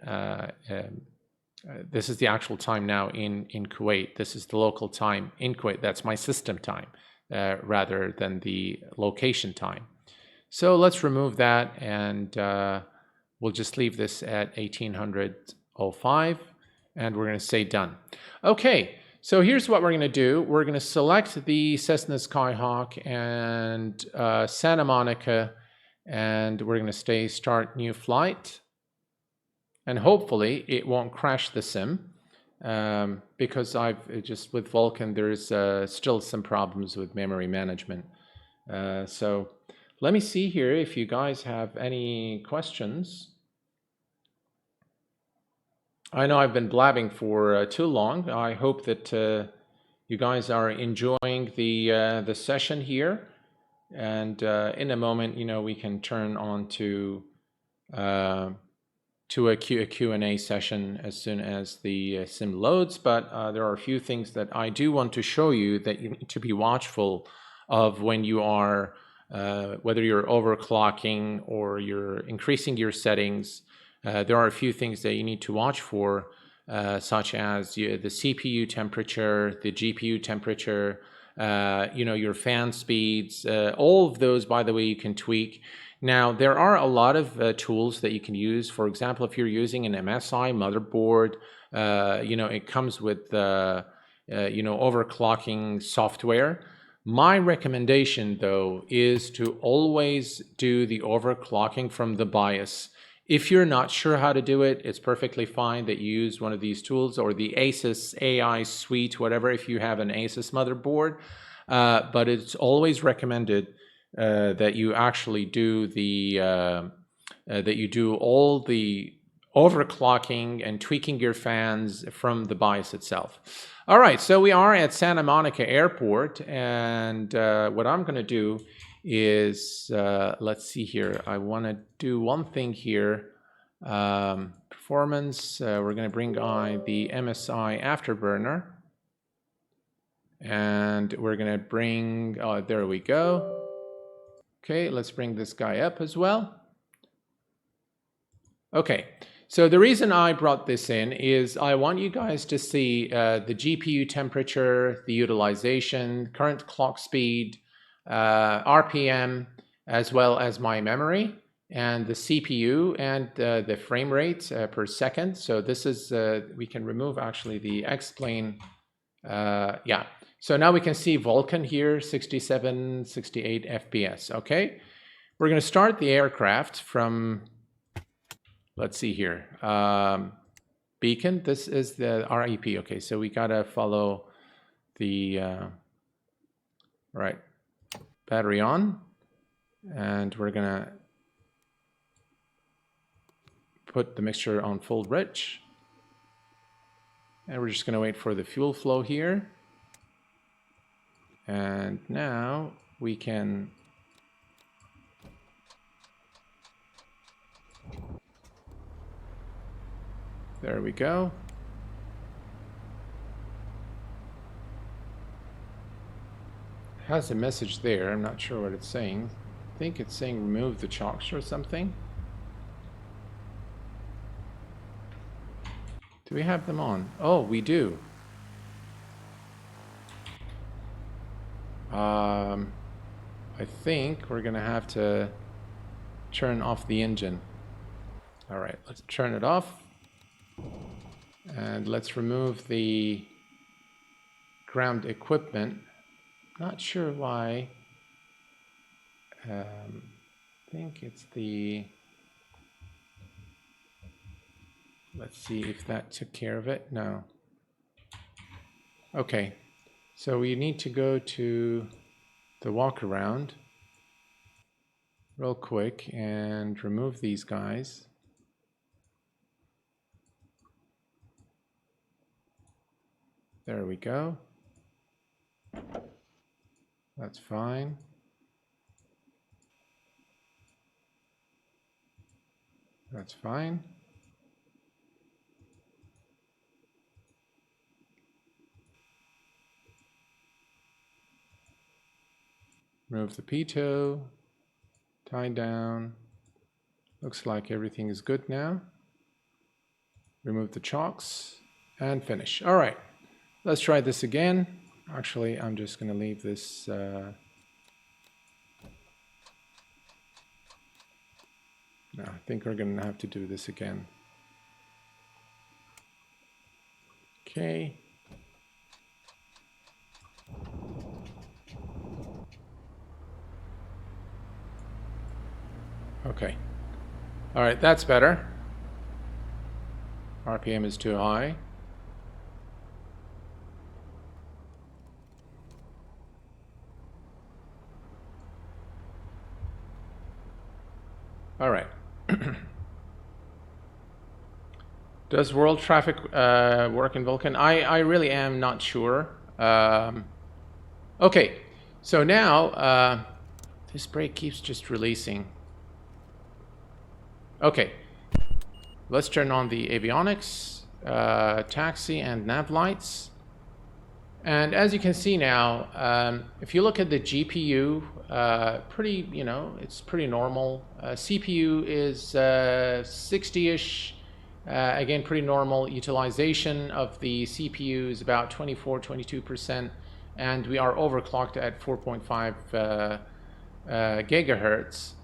this is the actual time now in Kuwait. This is the local time in Kuwait. That's my system time rather than the location time. So let's remove that, and we'll just leave this at 1805, and we're going to say done. Okay, so here's what we're going to do. We're going to select the Cessna Skyhawk and Santa Monica, and we're going to say start new flight. And hopefully it won't crash the sim because I've just with Vulkan, there's still some problems with memory management. So let me see here if you guys have any questions. I know I've been blabbing for too long. I hope that you guys are enjoying the session here. And in a moment, we can turn on to a Q&A session as soon as the sim loads, but there are a few things that I do want to show you that you need to be watchful of when you are, whether you're overclocking or you're increasing your settings. There are a few things that you need to watch for, such as the CPU temperature, the GPU temperature, your fan speeds. All of those, by the way, you can tweak. Now, there are a lot of tools that you can use. For example, if you're using an MSI motherboard, it comes with, overclocking software. My recommendation, though, is to always do the overclocking from the BIOS. If you're not sure how to do it, it's perfectly fine that you use one of these tools or the ASUS AI suite, whatever, if you have an ASUS motherboard. But it's always recommended that you actually do all the overclocking and tweaking your fans from the BIOS itself. All right, so we are at Santa Monica Airport, and what I'm going to do is, let's see here. I want to do one thing here. Performance, we're going to bring on the MSI Afterburner, and we're going to bring, there we go. Okay, let's bring this guy up as well. Okay, so the reason I brought this in is I want you guys to see the GPU temperature, the utilization, current clock speed, RPM, as well as my memory, and the CPU, and the frame rate per second. So this is, we can remove actually the X-plane. Yeah. So now we can see Vulkan here, 67, 68 FPS, okay? We're going to start the aircraft from, let's see here, beacon. This is the REP, okay? So we got to follow the, right, battery on, and we're going to put the mixture on full rich, and we're just going to wait for the fuel flow here. And now we can there we go. It has a message there. I'm not sure what it's saying. I think it's saying remove the chocks or something. Do we have them on? Oh, we do. I think we're gonna have to turn off the engine. All right, let's turn it off. And let's remove the ground equipment. Not sure why. I think it's the... Let's see if that took care of it. No. Okay, so we need to go to the walk around real quick and remove these guys. There we go. That's fine. That's fine. Remove the pitot, tie down. Looks like everything is good now. Remove the chocks and finish. All right, let's try this again. Actually, I'm just going to leave this. No, I think we're going to have to do this again. Okay. Okay. All right, that's better. RPM is too high. All right. Does world traffic work in Vulkan? I really am not sure. Okay, so now this brake keeps just releasing. Okay, let's turn on the avionics, taxi and nav lights. And as you can see now, if you look at the GPU, pretty, it's pretty normal. CPU is 60-ish. Again, pretty normal. Utilization of the CPU is about 22%. And we are overclocked at 4.5 gigahertz.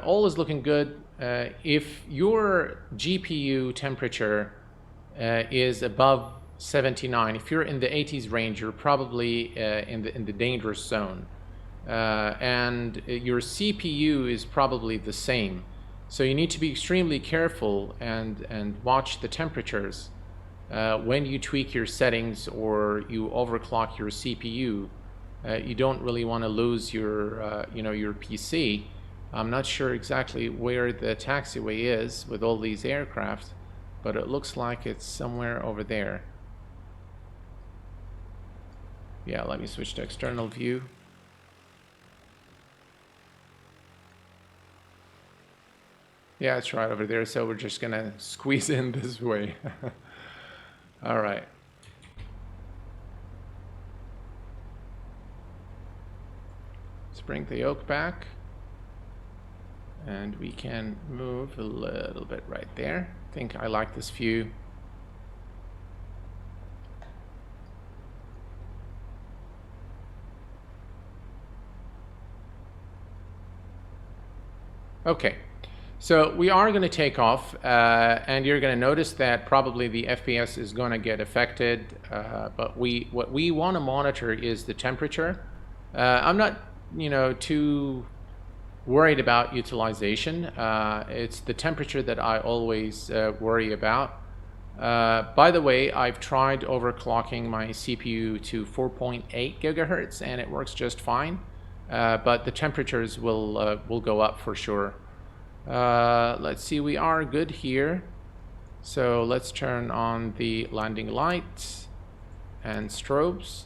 All is looking good. If your GPU temperature is above 79, if you're in the 80s range, you're probably in the dangerous zone. And your CPU is probably the same. So you need to be extremely careful and watch the temperatures when you tweak your settings or you overclock your CPU. You don't really want to lose your your PC. I'm not sure exactly where the taxiway is with all these aircraft, but it looks like it's somewhere over there. Yeah, let me switch to external view. Yeah, it's right over there, so we're just gonna squeeze in this way. All right. Let's bring the yoke back. And we can move a little bit right there. I think I like this view. Okay, so we are going to take off, and you're going to notice that probably the FPS is going to get affected, but what we want to monitor is the temperature. I'm not, too worried about utilization. It's the temperature that I always worry about. By the way, I've tried overclocking my CPU to 4.8 gigahertz and it works just fine. But the temperatures will go up for sure. Let's see, we are good here. So let's turn on the landing lights and strobes.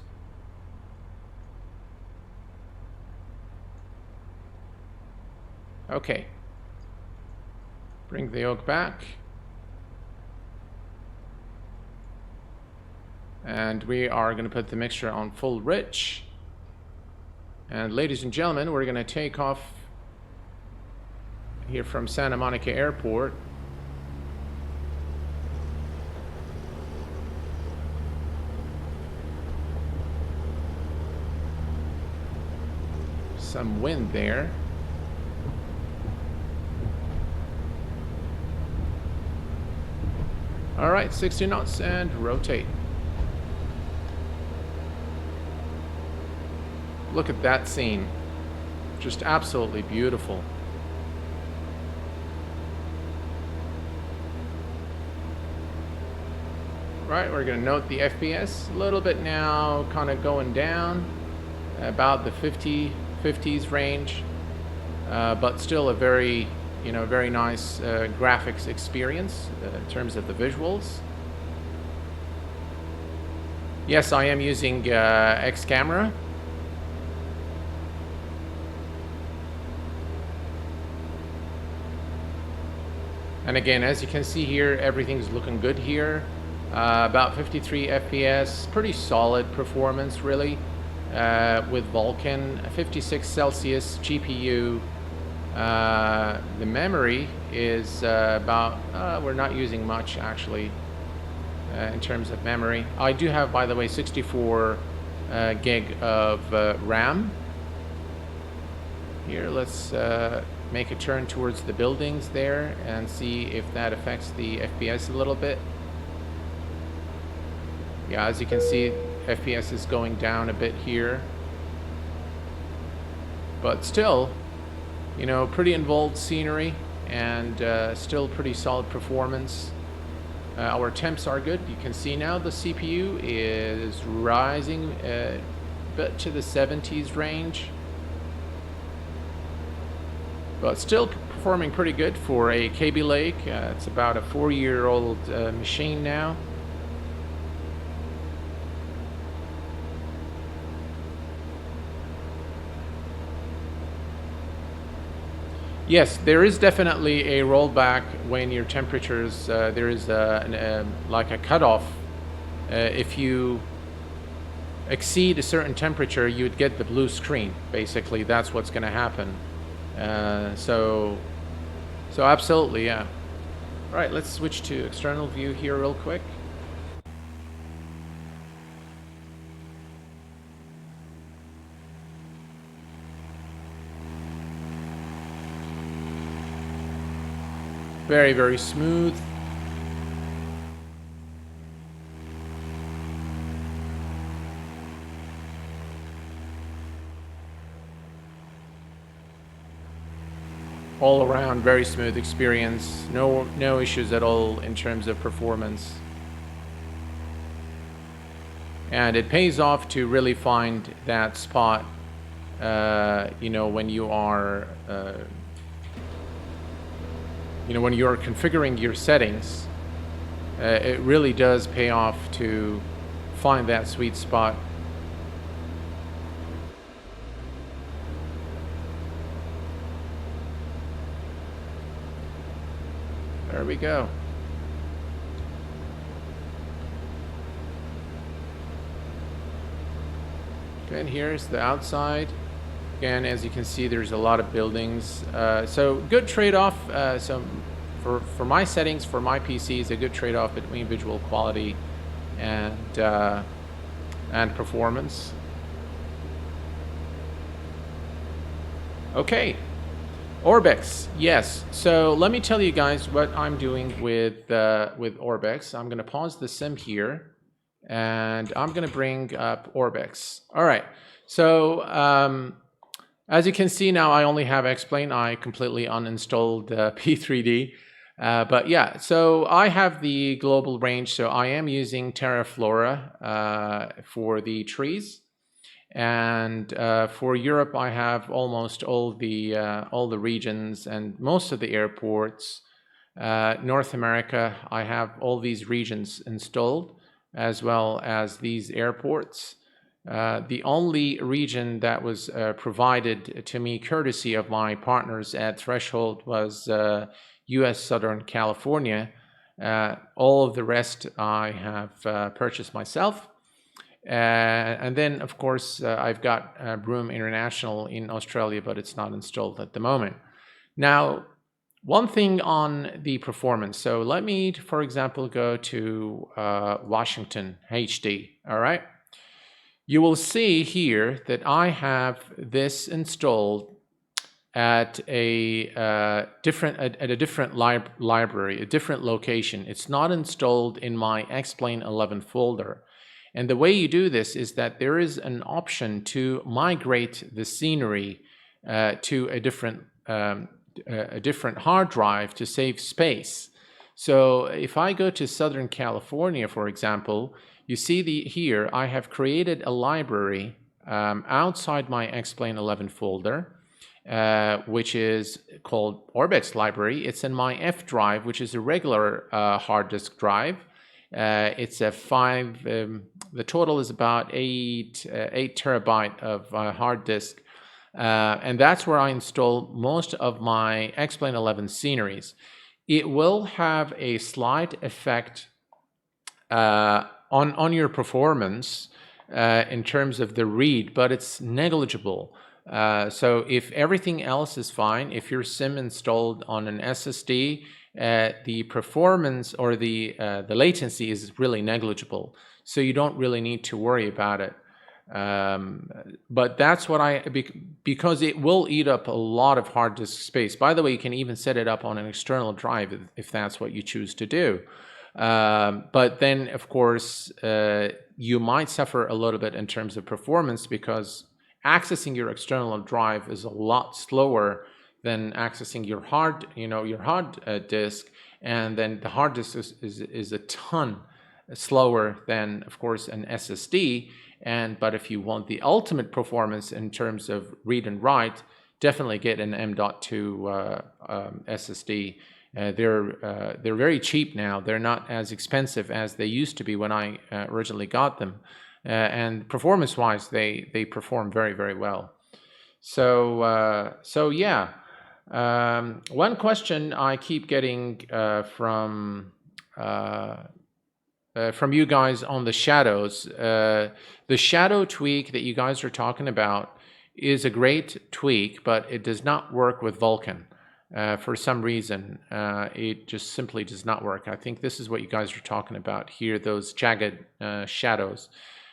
Okay. Bring the yoke back. And we are going to put the mixture on full rich. And ladies and gentlemen, we're going to take off here from Santa Monica Airport. Some wind there. All right, 60 knots and rotate. Look at that scene. Just absolutely beautiful. Right, we're going to note the FPS a little bit now, kind of going down about the 50s range, but still a very, very nice graphics experience in terms of the visuals. Yes, I am using X camera. And again, as you can see here, everything's looking good here. About 53 FPS, pretty solid performance really. With Vulkan, 56 Celsius GPU. The memory is about, we're not using much actually in terms of memory. I do have, by the way, 64 gig of RAM. Here, let's make a turn towards the buildings there and see if that affects the FPS a little bit. Yeah, as you can see, FPS is going down a bit here. But still, pretty involved scenery and still pretty solid performance. Our temps are good. You can see now the CPU is rising a bit to the 70s range. But still performing pretty good for a Kaby Lake. It's about a 4-year-old machine now. Yes, there is definitely a rollback when your temperatures, there is like a cutoff. If you exceed a certain temperature, you would get the blue screen. Basically, that's what's going to happen. So absolutely, yeah. All right, let's switch to external view here real quick. Very, very smooth. All around, very smooth experience. No issues at all in terms of performance. And it pays off to really find that spot, when you are, when you're configuring your settings. It really does pay off to find that sweet spot. There we go. Okay, and here's the outside. Again, as you can see, there's a lot of buildings. So good trade-off. So for my settings, for my PC, is a good trade-off between visual quality and performance. Okay. Orbex, yes. So let me tell you guys what I'm doing with Orbex. I'm going to pause the sim here, and I'm going to bring up Orbex. All right. So as you can see now, I only have X-Plane. I completely uninstalled P3D. But yeah, so I have the global range. So I am using Terraflora for the trees. And for Europe, I have almost all the regions and most of the airports. North America, I have all these regions installed, as well as these airports. The only region that was provided to me courtesy of my partners at Threshold was US Southern California. All of the rest I have purchased myself. And then, of course, I've got Broom International in Australia, but it's not installed at the moment. Now, one thing on the performance. So let me, for example, go to Washington HD, all right? You will see here that I have this installed at a different library, a different location. It's not installed in my Explain 11 folder. And the way you do this is that there is an option to migrate the scenery to a different hard drive to save space. So if I go to Southern California, for example, you see here I have created a library outside my Explain 11 folder, which is called Orbex library. It's in my F drive, which is a regular hard disk drive. It's a the total is about 8 terabyte of hard disk. And that's where I install most of my Explain 11 sceneries. It will have a slight effect on your performance in terms of the read, but it's negligible. So if everything else is fine, if your SIM installed on an SSD, the performance or the latency is really negligible. So you don't really need to worry about it. But that's what because it will eat up a lot of hard disk space. By the way, you can even set it up on an external drive if that's what you choose to do. But then, of course, you might suffer a little bit in terms of performance because accessing your external drive is a lot slower than accessing your hard disk, and then the hard disk is a ton slower than, of course, an SSD. But if you want the ultimate performance in terms of read and write, definitely get an M.2 SSD. They're very cheap now. They're not as expensive as they used to be when I originally got them, and performance-wise, they perform very, very well. So yeah. One question I keep getting from you guys on the shadows. The shadow tweak that you guys are talking about is a great tweak, but it does not work with Vulkan. For some reason, it just simply does not work. I think this is what you guys are talking about here, those jagged shadows.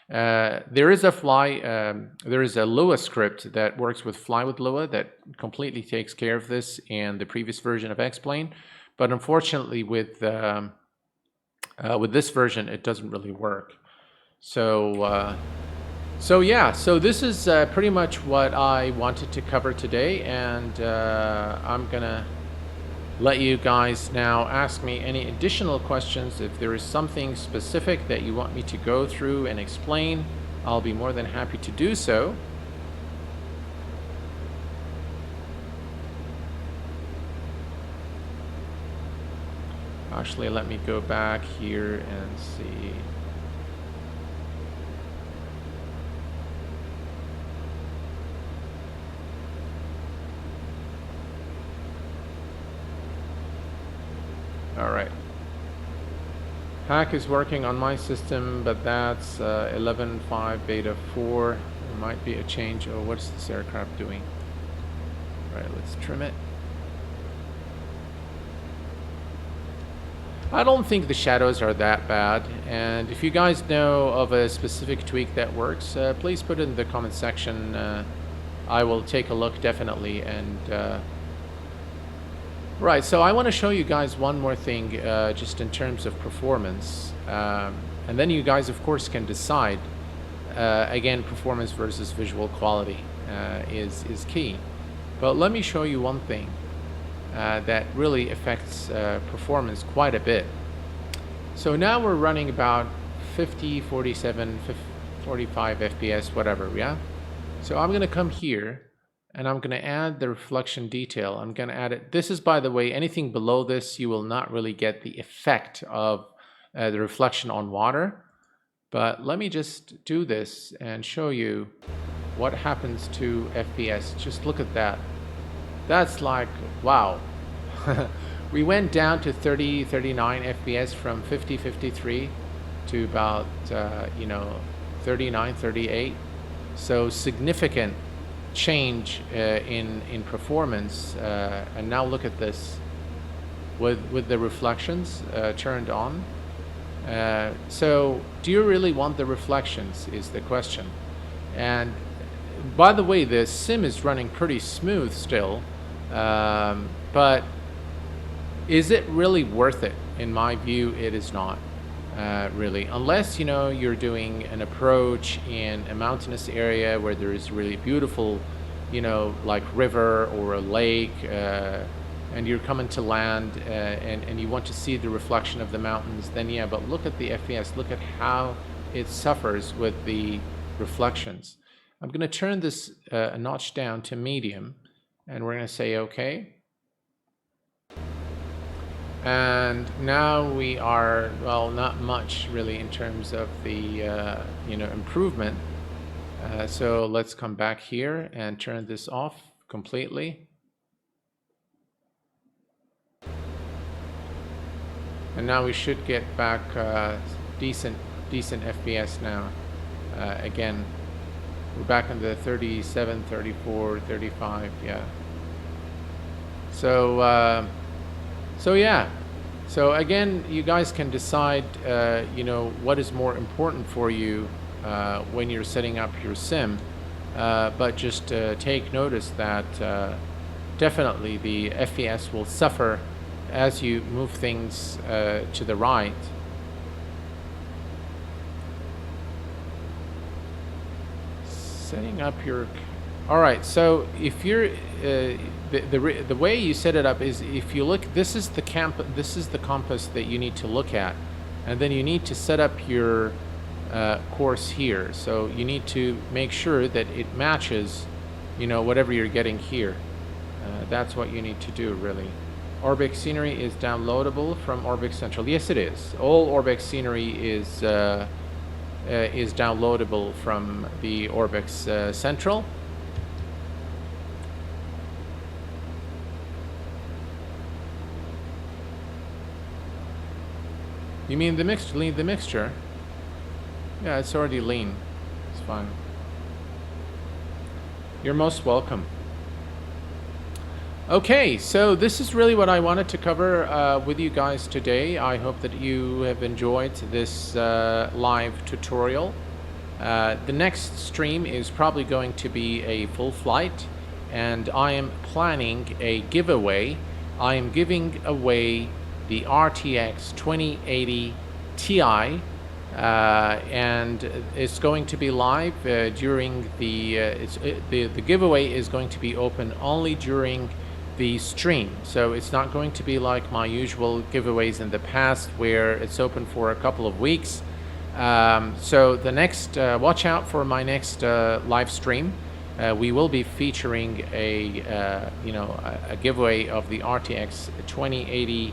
There is a Lua script that works with Fly with Lua that completely takes care of this in the previous version of Explain, but unfortunately with this version it doesn't really work. So yeah, so this is pretty much what I wanted to cover today, and I'm gonna let you guys now ask me any additional questions. If there is something specific that you want me to go through and explain, I'll be more than happy to do so. Actually, let me go back here and see. All right. Hack is working on my system, but that's 11.5 beta 4. There might be a change. Oh, what's this aircraft doing? All right, let's trim it. I don't think the shadows are that bad, and if you guys know of a specific tweak that works, please put it in the comment section. I will take a look definitely. And right, so I want to show you guys one more thing, just in terms of performance, and then you guys of course can decide. Again, performance versus visual quality is key, but let me show you one thing that really affects performance quite a bit. So now we're running about 50, 47, 45 FPS, whatever, yeah? So I'm going to come here and I'm going to add the reflection detail. I'm going to add it. This is, by the way, anything below this, you will not really get the effect of the reflection on water. But let me just do this and show you what happens to FPS. Just look at that. That's like, wow. We went down to 30, 39 FPS from 50, 53 to about, 39, 38. So significant change in performance. And now look at this with the reflections turned on. So do you really want the reflections is the question. And by the way, the sim is running pretty smooth still, but is it really worth it? In my view, it is not really, unless you're doing an approach in a mountainous area where there is really beautiful, like river or a lake, and you're coming to land and you want to see the reflection of the mountains, then yeah, but look at the FPS, look at how it suffers with the reflections. I'm going to turn this a notch down to medium, and we're going to say OK. And now we are, well, not much really in terms of the improvement. So let's come back here and turn this off completely. And now we should get back decent FPS now. Again, we're back in the 37, 34, 35, yeah. So yeah. So again, you guys can decide, what is more important for you when you're setting up your sim. But just take notice that definitely the FPS will suffer as you move things to the right. Setting up your... All right, so if you're the way you set it up is, if you look, this is the compass that you need to look at, and then you need to set up your course here. So you need to make sure that it matches, whatever you're getting here. That's what you need to do, really. Orbx scenery is downloadable from Orbx Central. Yes, it is. All Orbx scenery is downloadable from the Orbx Central. You mean the mixture? Yeah, it's already lean. It's fine. You're most welcome. Okay, so this is really what I wanted to cover with you guys today. I hope that you have enjoyed this live tutorial. The next stream is probably going to be a full flight, and I am planning a giveaway. I am giving away the RTX 2080 Ti, and it's going to be live during the giveaway is going to be open only during the stream. So it's not going to be like my usual giveaways in the past where it's open for a couple of weeks. So the next, watch out for my next live stream. We will be featuring a giveaway of the RTX 2080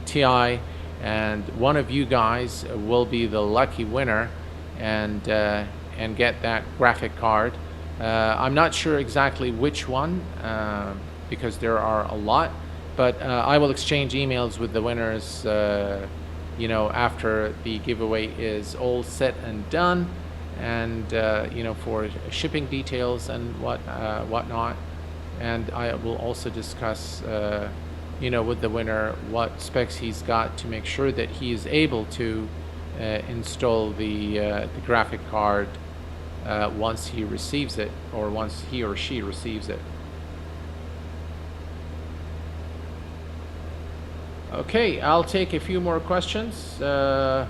Ti, and one of you guys will be the lucky winner and get that graphic card. I'm not sure exactly which one because there are a lot, but I will exchange emails with the winners after the giveaway is all set and done, and for shipping details and whatnot. And I will also discuss with the winner what specs he's got to make sure that he is able to install the graphic card once he receives it, or once he or she receives it. Okay, I'll take a few more questions. I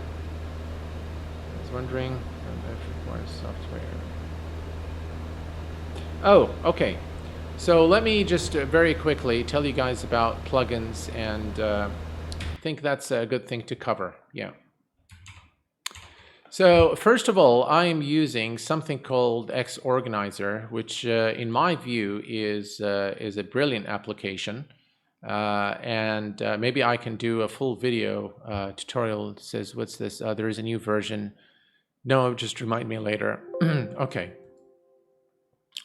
was wondering if it requires software. Oh, okay. So let me just very quickly tell you guys about plugins, and I think that's a good thing to cover. Yeah. So first of all, I am using something called Xorganizer, which in my view is a brilliant application. and maybe I can do a full video tutorial. It says, what's this? There is a new version. No, just remind me later. Okay.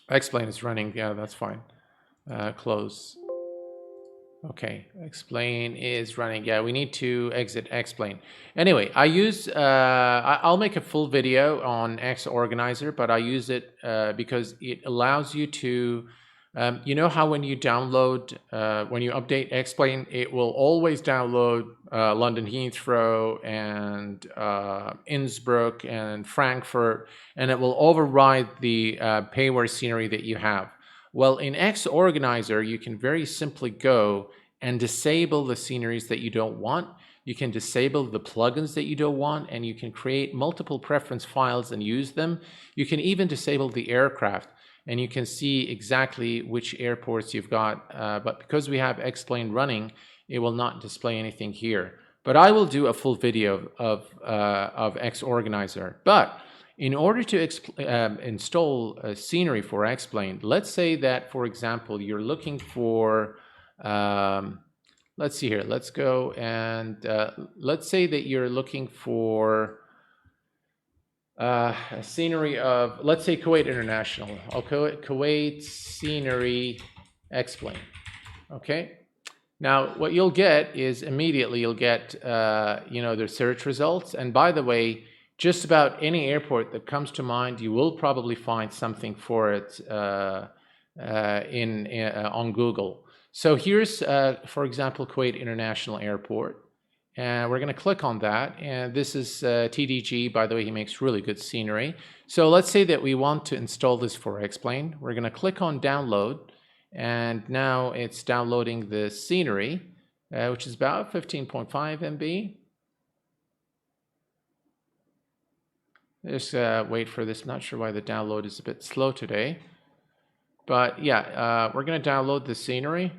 Explain is running. Yeah, that's fine. Close. Okay, explain is running. Yeah, we need to exit explain. Anyway, I use, I'll make a full video on X Organizer, but I use it because it allows you to, you know how when you download, when you update explain, it will always download London Heathrow and Innsbruck and Frankfurt, and it will override the payware scenery that you have. Well, in X Organizer, you can very simply go and disable the sceneries that you don't want. You can disable the plugins that you don't want, and you can create multiple preference files and use them. You can even disable the aircraft, and you can see exactly which airports you've got. But because we have Explain running, it will not display anything here. But I will do a full video of X Organizer. But in order to install a scenery for Explain, let's say that, for example, you're looking for, let's see here, let's go and let's say that you're looking for a scenery of, let's say, Kuwait International. Okay, Kuwait scenery Explain. Okay. Now, what you'll get is immediately you'll get, you know, the search results. And by the way, just about any airport that comes to mind, you will probably find something for it on Google. So here's, for example, Kuwait International Airport. And we're going to click on that. And this is TDG. By the way, he makes really good scenery. So let's say that we want to install this for Explain. We're going to click on Download. And now it's downloading the scenery, which is about 15.5 MB. Just wait for this. I'm not sure why the download is a bit slow today. But yeah, we're going to download the scenery.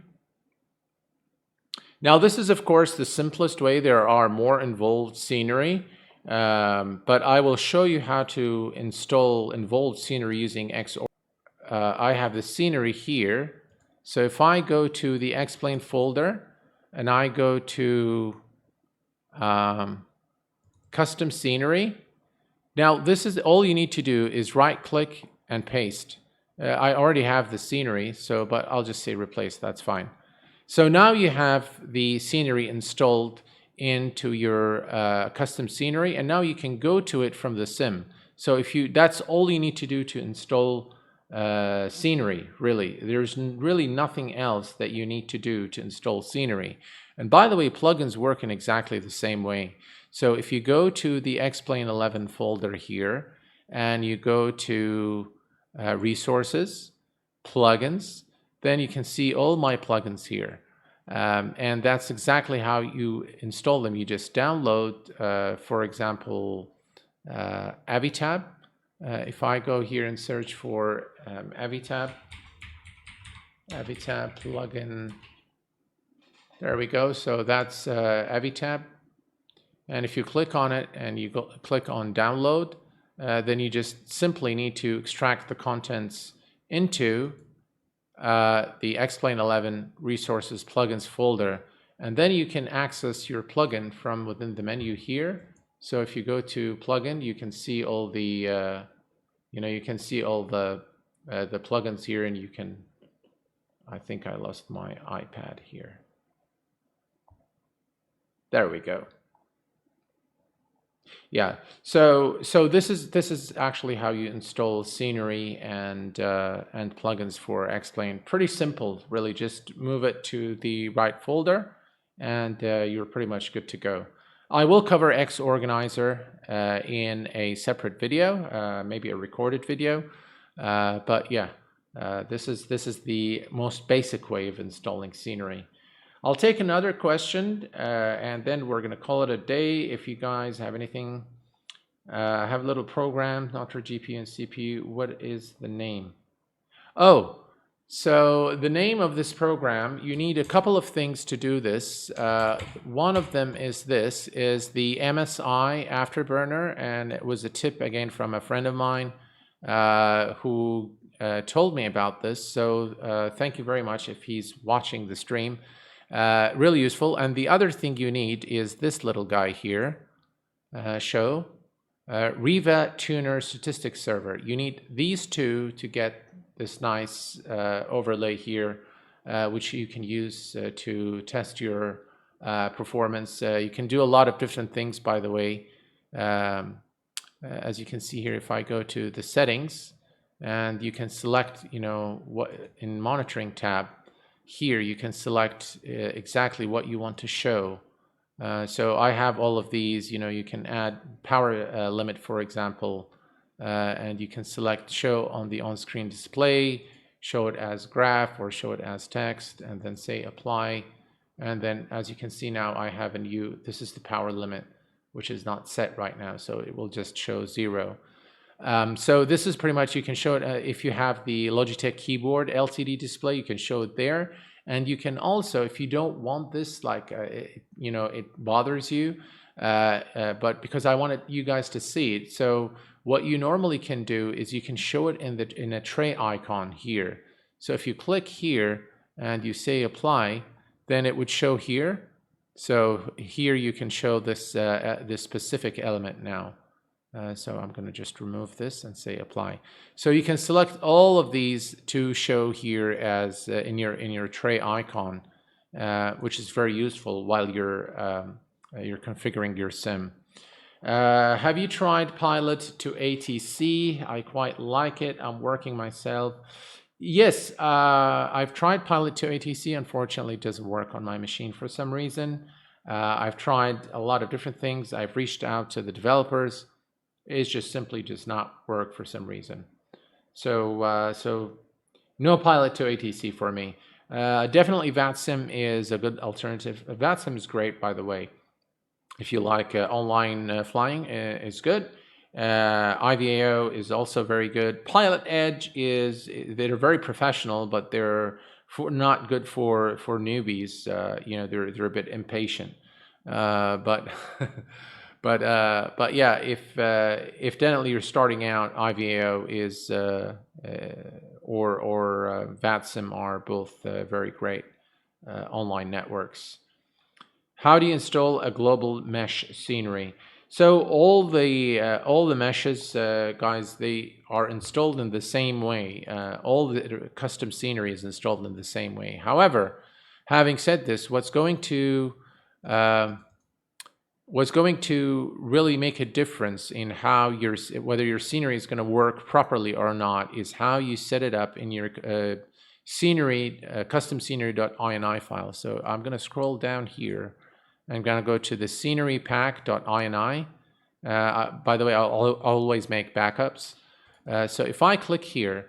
Now, this is, of course, the simplest way. There are more involved scenery. But I will show you how to install involved scenery using X. I have the scenery here. So if I go to the Explain folder and I go to custom scenery, now this is all you need to do is right click and paste. I already have the scenery, so but I'll just say replace, that's fine. So now you have the scenery installed into your custom scenery, and now you can go to it from the sim. So if you, that's all you need to do to install scenery, really. There's really nothing else that you need to do to install scenery. And by the way, plugins work in exactly the same way. So if you go to the Explain 11 folder here, and you go to resources, plugins, then you can see all my plugins here. And that's exactly how you install them. You just download, for example, Avitab. If I go here and search for Avitab plugin, there we go. So that's Avitab. And if you click on it and you click on download, then you just simply need to extract the contents into the Explain 11 resources plugins folder, and then you can access your plugin from within the menu here. So if you go to plugin, you can see all the you can see all the plugins here, and you can, I think I lost my iPad here. There we go. Yeah, so this is actually how you install scenery and plugins for Explain. Pretty simple, really. Just move it to the right folder, and you're pretty much good to go. I will cover X Organizer in a separate video, maybe a recorded video. But yeah, this is the most basic way of installing scenery. I'll take another question, and then we're going to call it a day. If you guys have anything, have a little program, not for GPU and CPU. What is the name? Oh, so the name of this program, you need a couple of things to do this. One of them is this, is the MSI Afterburner, and it was a tip again from a friend of mine who told me about this. So thank you very much if he's watching the stream. Really useful. And the other thing you need is this little guy here, show RivaTuner statistics server. You need these two to get this nice overlay here, which you can use to test your performance. You can do a lot of different things, by the way. As you can see here, if I go to the settings, and you can select, what in monitoring tab here, you can select exactly what you want to show. So I have all of these. You can add power limit, for example, and you can select show on the on-screen display, show it as graph or show it as text, and then say apply. And then as you can see now, I have this is the power limit, which is not set right now, so it will just show 0. So this is pretty much, you can show it if you have the Logitech keyboard LCD display, you can show it there. And you can also, if you don't want this, like, it bothers you, but because I wanted you guys to see it. So what you normally can do is you can show it in a tray icon here. So if you click here and you say apply, then it would show here. So here you can show this, this specific element now. So I'm going to just remove this and say apply. So you can select all of these to show here as in your tray icon, which is very useful while you're configuring your sim. Have you tried Pilot to ATC? I quite like it. I'm working myself. Yes, I've tried Pilot to ATC. Unfortunately, it doesn't work on my machine for some reason. I've tried a lot of different things. I've reached out to the developers. It just simply does not work for some reason. So no Pilot to ATC for me. Definitely VATSIM is a good alternative. VATSIM is great, by the way. If you like online flying, it's good. IVAO is also very good. Pilot Edge they're very professional, but they're not good for newbies. They're a bit impatient. But yeah, if definitely you're starting out, IVAO is or VATSIM are both very great online networks. How do you install a global mesh scenery? So all the meshes, guys, they are installed in the same way. All the custom scenery is installed in the same way. However, having said this, what's going to really make a difference in how whether your scenery is going to work properly or not is how you set it up in your scenery, custom scenery.ini file. So I'm going to scroll down here. I'm going to go to the scenery pack.ini. By the way, I'll always make backups. So if I click here,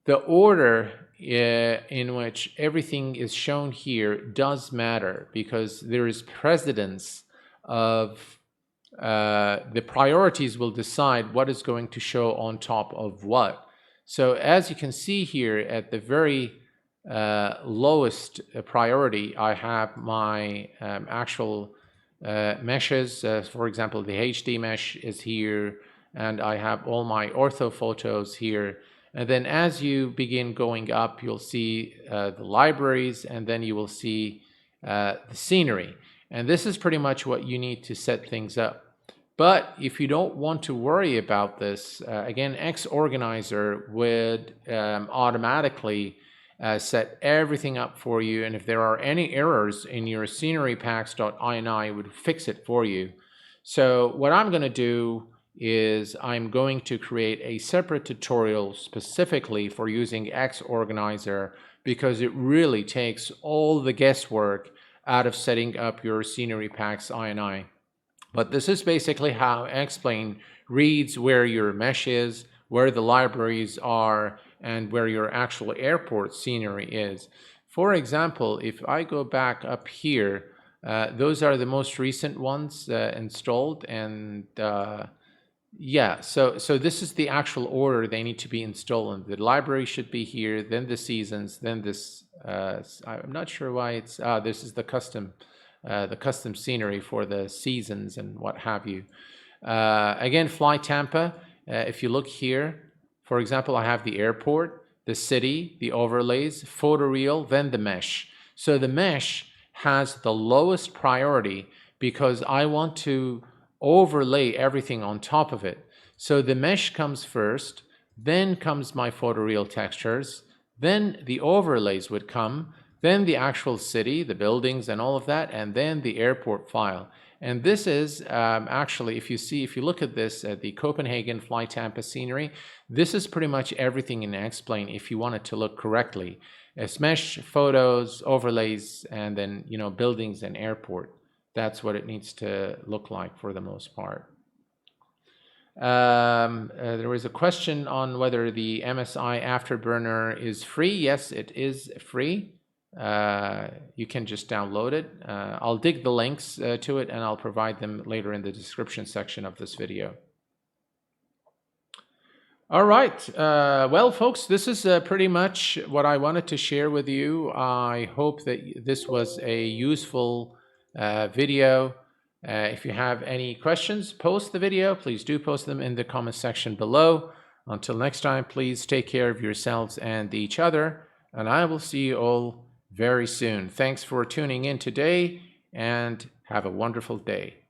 the order in which everything is shown here does matter, because there is precedence of the priorities will decide what is going to show on top of what. So as you can see here, at the very lowest priority, I have my actual meshes. For example, the HD mesh is here, and I have all my ortho photos here. And then as you begin going up, you'll see the libraries, and then you will see the scenery. And this is pretty much what you need to set things up. But if you don't want to worry about this, again, Xorganizer would automatically set everything up for you. And if there are any errors in your scenerypacks.ini, it would fix it for you. So what I'm going to do is I'm going to create a separate tutorial specifically for using Xorganizer, because it really takes all the guesswork out of setting up your scenery packs ini. But this is basically how Xplane reads where your mesh is, where the libraries are, and where your actual airport scenery is. For example, if I go back up here, those are the most recent ones installed, and yeah, so this is the actual order they need to be installed in. The library should be here, then the seasons, then this. I'm not sure why it's. This is the custom scenery for the seasons and what have you. Again, Fly Tampa. If you look here, for example, I have the airport, the city, the overlays, photoreal, then the mesh. So the mesh has the lowest priority because I want to overlay everything on top of it. So the mesh comes first, then comes my photoreal textures, then the overlays would come, then the actual city, the buildings and all of that, and then the airport file. And this is actually, if you look at this, the Copenhagen Fly Tampa scenery, this is pretty much everything in X-Plane if you want it to look correctly. It's mesh, photos, overlays, and then, you know, buildings and airport. That's what it needs to look like for the most part. There was a question on whether the MSI Afterburner is free. Yes, it is free. You can just download it. I'll dig the links to it and I'll provide them later in the description section of this video. All right. Well, folks, this is pretty much what I wanted to share with you. I hope that this was a useful video. If you have any questions, post the video. Please do post them in the comment section below. Until next time, please take care of yourselves and each other, and I will see you all very soon. Thanks for tuning in today, and have a wonderful day.